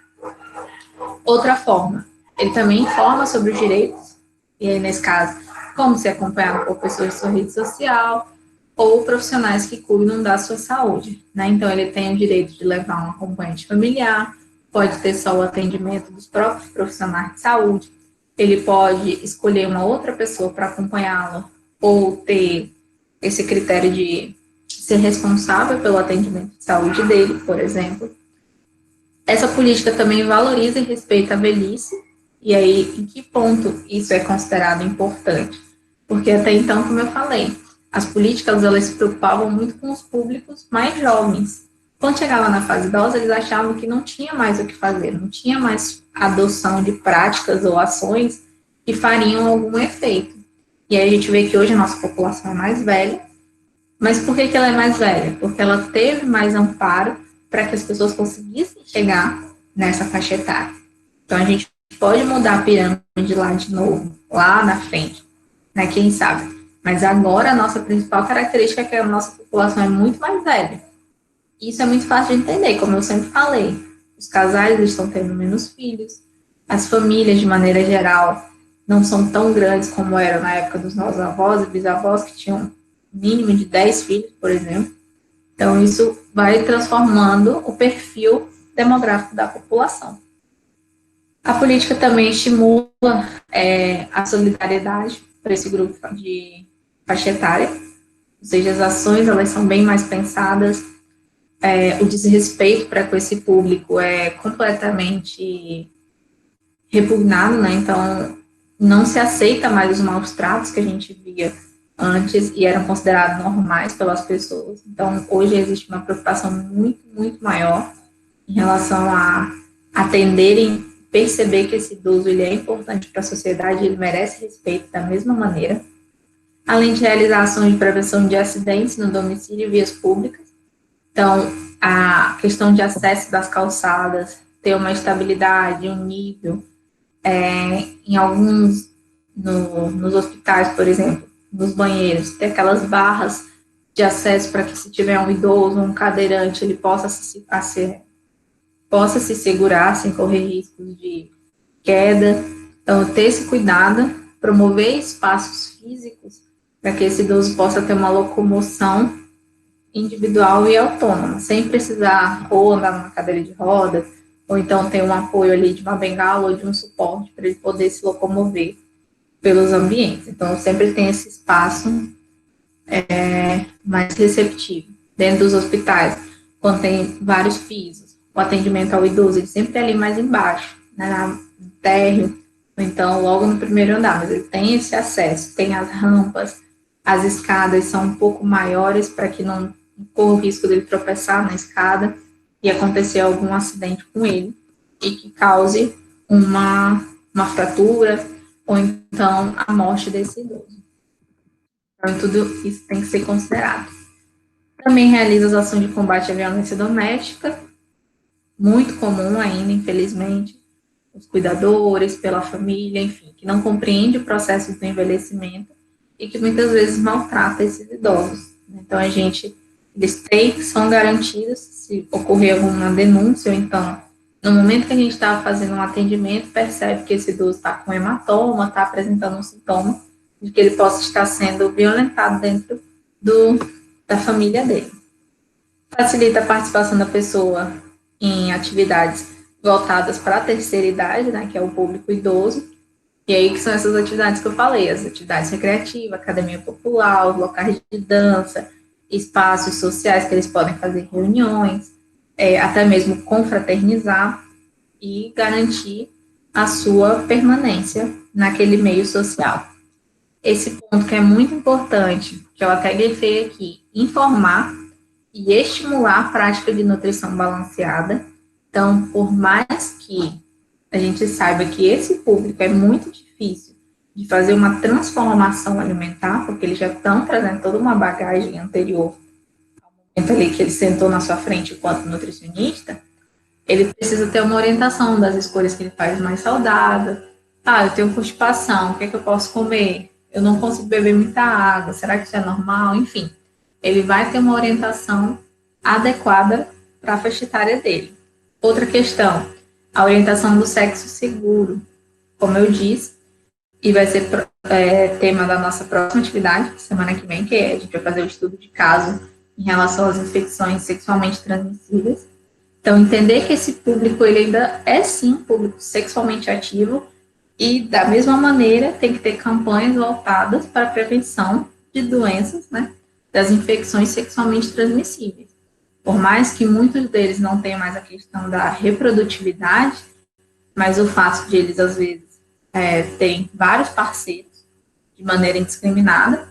Outra forma, ele também informa sobre os direitos, e aí, nesse caso, como ser acompanhado por pessoas de sua rede social ou profissionais que cuidam da sua saúde, né? Então, ele tem o direito de levar um acompanhante familiar, pode ter só o atendimento dos próprios profissionais de saúde, ele pode escolher uma outra pessoa para acompanhá-lo ou ter esse critério de ser responsável pelo atendimento de saúde dele, por exemplo. Essa política também valoriza e respeita a velhice, e aí, em que ponto isso é considerado importante? Porque até então, como eu falei, as políticas, elas se preocupavam muito com os públicos mais jovens. Quando chegava na fase idosa, eles achavam que não tinha mais o que fazer, não tinha mais adoção de práticas ou ações que fariam algum efeito. E aí a gente vê que hoje a nossa população é mais velha, mas por que ela é mais velha? Porque ela teve mais amparo para que as pessoas conseguissem chegar nessa faixa etária. Então, a gente pode mudar a pirâmide lá de novo, lá na frente, né? Quem sabe? Mas agora, a nossa principal característica é que a nossa população é muito mais velha. Isso é muito fácil de entender, como eu sempre falei. Os casais estão tendo menos filhos, as famílias, de maneira geral, não são tão grandes como eram na época dos nossos avós e bisavós, que tinham mínimo de 10 filhos, por exemplo. Então, isso vai transformando o perfil demográfico da população. A política também estimula a solidariedade para esse grupo de faixa etária, ou seja, as ações elas são bem mais pensadas, o desrespeito para com esse público é completamente repugnado, né? Então, não se aceita mais os maus tratos que a gente via antes e eram considerados normais pelas pessoas. Então, hoje existe uma preocupação muito, muito maior em relação a atenderem, perceber que esse idoso ele é importante para a sociedade, ele merece respeito da mesma maneira. Além de realizar ações de prevenção de acidentes no domicílio e vias públicas. Então, a questão de acesso das calçadas, ter uma estabilidade, um nível, em alguns, nos hospitais, por exemplo, nos banheiros, ter aquelas barras de acesso para que se tiver um idoso, um cadeirante, ele possa se segurar sem correr riscos de queda. Então, ter esse cuidado, promover espaços físicos para que esse idoso possa ter uma locomoção individual e autônoma, sem precisar ou andar numa cadeira de rodas, ou então ter um apoio ali de uma bengala ou de um suporte para ele poder se locomover pelos ambientes. Então, sempre tem esse espaço mais receptivo. Dentro dos hospitais, quando tem vários pisos, o atendimento ao idoso, ele sempre é ali mais embaixo, né, no térreo, ou então logo no primeiro andar, mas ele tem esse acesso, tem as rampas, as escadas são um pouco maiores para que não corra o risco dele tropeçar na escada e acontecer algum acidente com ele e que cause uma fratura ou então a morte desse idoso. Então, tudo isso tem que ser considerado. Também realiza as ações de combate à violência doméstica, muito comum ainda, infelizmente, os cuidadores, pela família, enfim, que não compreende o processo do envelhecimento e que muitas vezes maltrata esses idosos. Então, eles são garantidos se ocorrer alguma denúncia, ou então, no momento que a gente está fazendo um atendimento, percebe que esse idoso está com hematoma, está apresentando um sintoma de que ele possa estar sendo violentado dentro da família dele. Facilita a participação da pessoa em atividades voltadas para a terceira idade, né, que é o público idoso, e aí que são essas atividades que eu falei, as atividades recreativas, academia popular, os locais de dança, espaços sociais que eles podem fazer reuniões, até mesmo confraternizar e garantir a sua permanência naquele meio social. Esse ponto que é muito importante, que eu até grifei aqui, informar e estimular a prática de nutrição balanceada. Então, por mais que a gente saiba que esse público é muito difícil de fazer uma transformação alimentar, porque eles já estão trazendo toda uma bagagem anterior ao momento ali que ele sentou na sua frente enquanto nutricionista, ele precisa ter uma orientação das escolhas que ele faz mais saudável. Eu tenho constipação, o que é que eu posso comer? Eu não consigo beber muita água, será que isso é normal? Enfim, ele vai ter uma orientação adequada para a faixa etária dele. Outra questão, a orientação do sexo seguro, como eu disse, e vai ser tema da nossa próxima atividade, semana que vem, que a gente vai fazer o estudo de caso em relação às infecções sexualmente transmissíveis. Então, entender que esse público, ele ainda é, sim, um público sexualmente ativo, e, da mesma maneira, tem que ter campanhas voltadas para a prevenção de doenças, né, das infecções sexualmente transmissíveis. Por mais que muitos deles não tenham mais a questão da reprodutividade, mas o fato de eles, às vezes, terem vários parceiros de maneira indiscriminada,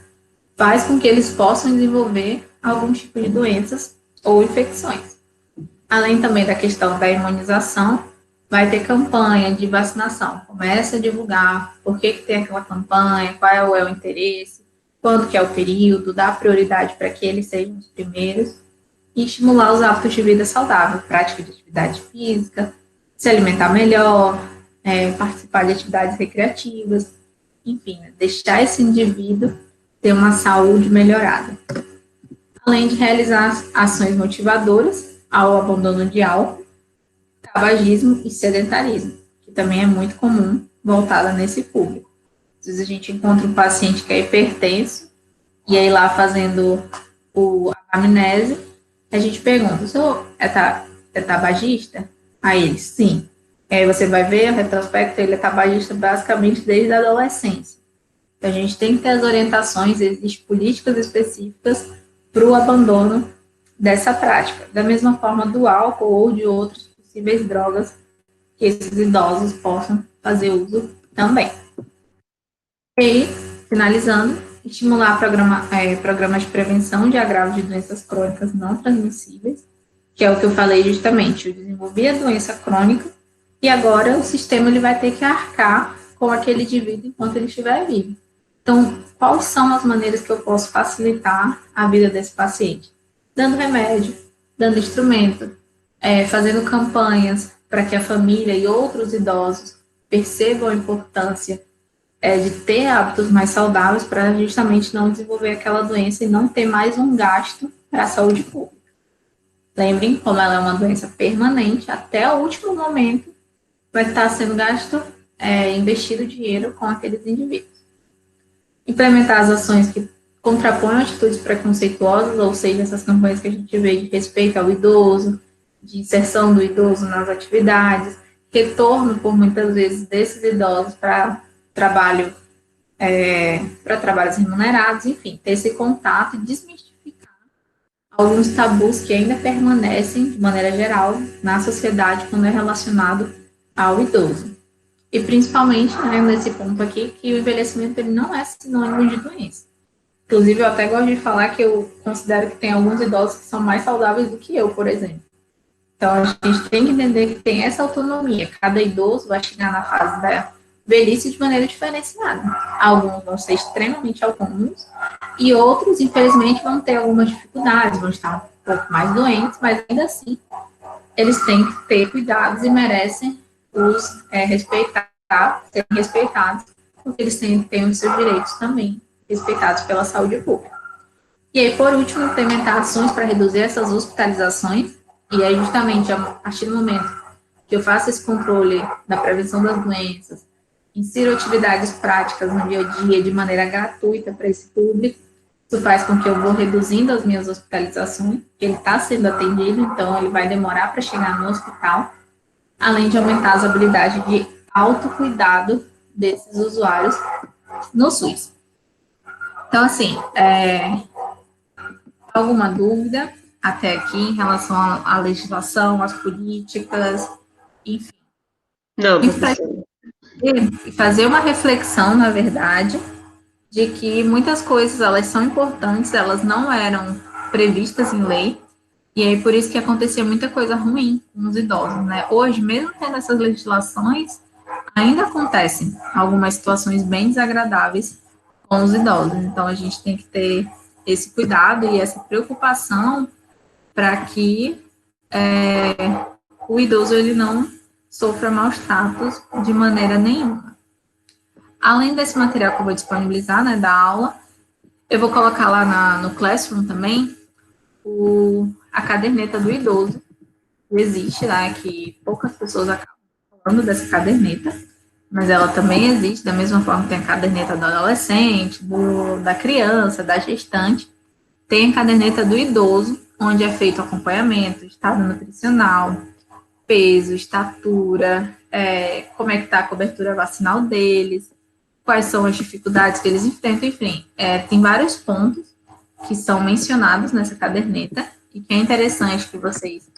faz com que eles possam desenvolver algum tipo de doenças ou infecções. Além também da questão da imunização, vai ter campanha de vacinação. Começa a divulgar por que tem aquela campanha, qual é o interesse, quando que é o período, dá prioridade para que eles sejam os primeiros, e estimular os hábitos de vida saudável, prática de atividade física, se alimentar melhor, participar de atividades recreativas, enfim, deixar esse indivíduo ter uma saúde melhorada. Além de realizar ações motivadoras ao abandono de álcool, tabagismo e sedentarismo, que também é muito comum voltada nesse público. Às vezes a gente encontra um paciente que é hipertenso, e aí lá fazendo a anamnese, a gente pergunta, o senhor é tabagista? Aí ele, sim. E aí você vai ver, o retrospecto, ele é tabagista basicamente desde a adolescência. Então a gente tem que ter as orientações, existem políticas específicas para o abandono dessa prática. Da mesma forma do álcool ou de outros possíveis drogas que esses idosos possam fazer uso também. E, finalizando, estimular programas de prevenção de agravos de doenças crônicas não transmissíveis, que é o que eu falei justamente, eu desenvolvi a doença crônica e agora o sistema ele vai ter que arcar com aquele indivíduo enquanto ele estiver vivo. Então, quais são as maneiras que eu posso facilitar a vida desse paciente? Dando remédio, dando instrumento, fazendo campanhas para que a família e outros idosos percebam a importância de ter hábitos mais saudáveis para justamente não desenvolver aquela doença e não ter mais um gasto para a saúde pública. Lembrem, como ela é uma doença permanente, até o último momento vai estar sendo gasto, investido dinheiro com aqueles indivíduos. Implementar as ações que contrapõem atitudes preconceituosas, ou seja, essas campanhas que a gente vê de respeito ao idoso, de inserção do idoso nas atividades, retorno, por muitas vezes, desses idosos para trabalhos remunerados, enfim, ter esse contato e desmistificar alguns tabus que ainda permanecem, de maneira geral, na sociedade quando é relacionado ao idoso. E principalmente, nesse ponto aqui, que o envelhecimento ele não é sinônimo de doença. Inclusive, eu até gosto de falar que eu considero que tem alguns idosos que são mais saudáveis do que eu, por exemplo. Então, a gente tem que entender que tem essa autonomia. Cada idoso vai chegar na fase da velhice de maneira diferenciada. Alguns vão ser extremamente autônomos e outros, infelizmente, vão ter algumas dificuldades, vão estar um pouco mais doentes, mas ainda assim, eles têm que ter cuidados e merecem serem respeitados, porque eles têm os seus direitos também respeitados pela saúde pública. E aí, por último, implementar ações para reduzir essas hospitalizações, e aí justamente a partir do momento que eu faço esse controle da prevenção das doenças, insiro atividades práticas no dia a dia de maneira gratuita para esse público, isso faz com que eu vou reduzindo as minhas hospitalizações, ele está sendo atendido, então ele vai demorar para chegar no hospital, além de aumentar as habilidades de autocuidado desses usuários no SUS. Então, assim, alguma dúvida até aqui em relação à legislação, às políticas, enfim. Não, professora. E fazer uma reflexão, na verdade, de que muitas coisas, elas são importantes, elas não eram previstas em lei, e aí por isso que acontecia muita coisa ruim com os idosos, né? Hoje, mesmo tendo essas legislações, ainda acontecem algumas situações bem desagradáveis com os idosos. Então, a gente tem que ter esse cuidado e essa preocupação para que o idoso ele não sofra maus tratos de maneira nenhuma. Além desse material que eu vou disponibilizar, né, da aula, eu vou colocar lá no Classroom também a caderneta do idoso, que existe, né, que poucas pessoas acabam falando dessa caderneta, mas ela também existe, da mesma forma que tem a caderneta do adolescente, da criança, da gestante, tem a caderneta do idoso, onde é feito acompanhamento, estado nutricional, peso, estatura, como é que está a cobertura vacinal deles, quais são as dificuldades que eles enfrentam, enfim, tem vários pontos que são mencionados nessa caderneta, e que é interessante que vocês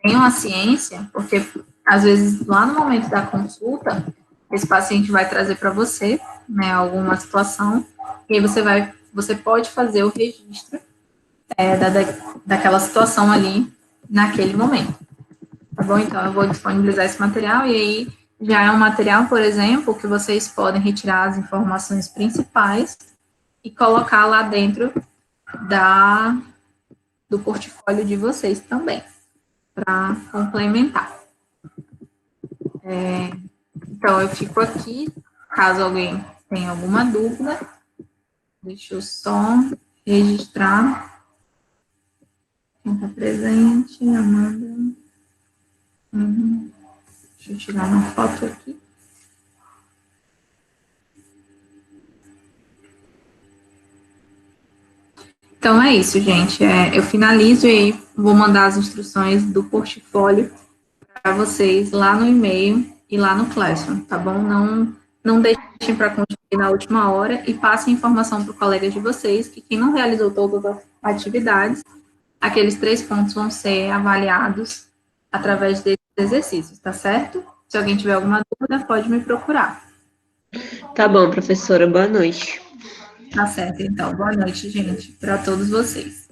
tenham a ciência, porque às vezes lá no momento da consulta, esse paciente vai trazer para você, né, alguma situação, e aí você pode fazer o registro daquela situação ali, naquele momento. Tá bom? Então, eu vou disponibilizar esse material, e aí já é um material, por exemplo, que vocês podem retirar as informações principais e colocar lá dentro do portfólio de vocês também, para complementar. Então, eu fico aqui, caso alguém tenha alguma dúvida, deixa eu só registrar quem está presente, Amanda. Deixa eu tirar uma foto aqui. Então, é isso, gente. Eu finalizo e aí vou mandar as instruções do portfólio para vocês lá no e-mail e lá no Classroom, tá bom? Não deixem para construir na última hora e passem informação para o colega de vocês que quem não realizou todas as atividades, aqueles 3 pontos vão ser avaliados através desses exercícios, tá certo? Se alguém tiver alguma dúvida, pode me procurar. Tá bom, professora. Boa noite. Tá certo, então. Boa noite, gente, para todos vocês.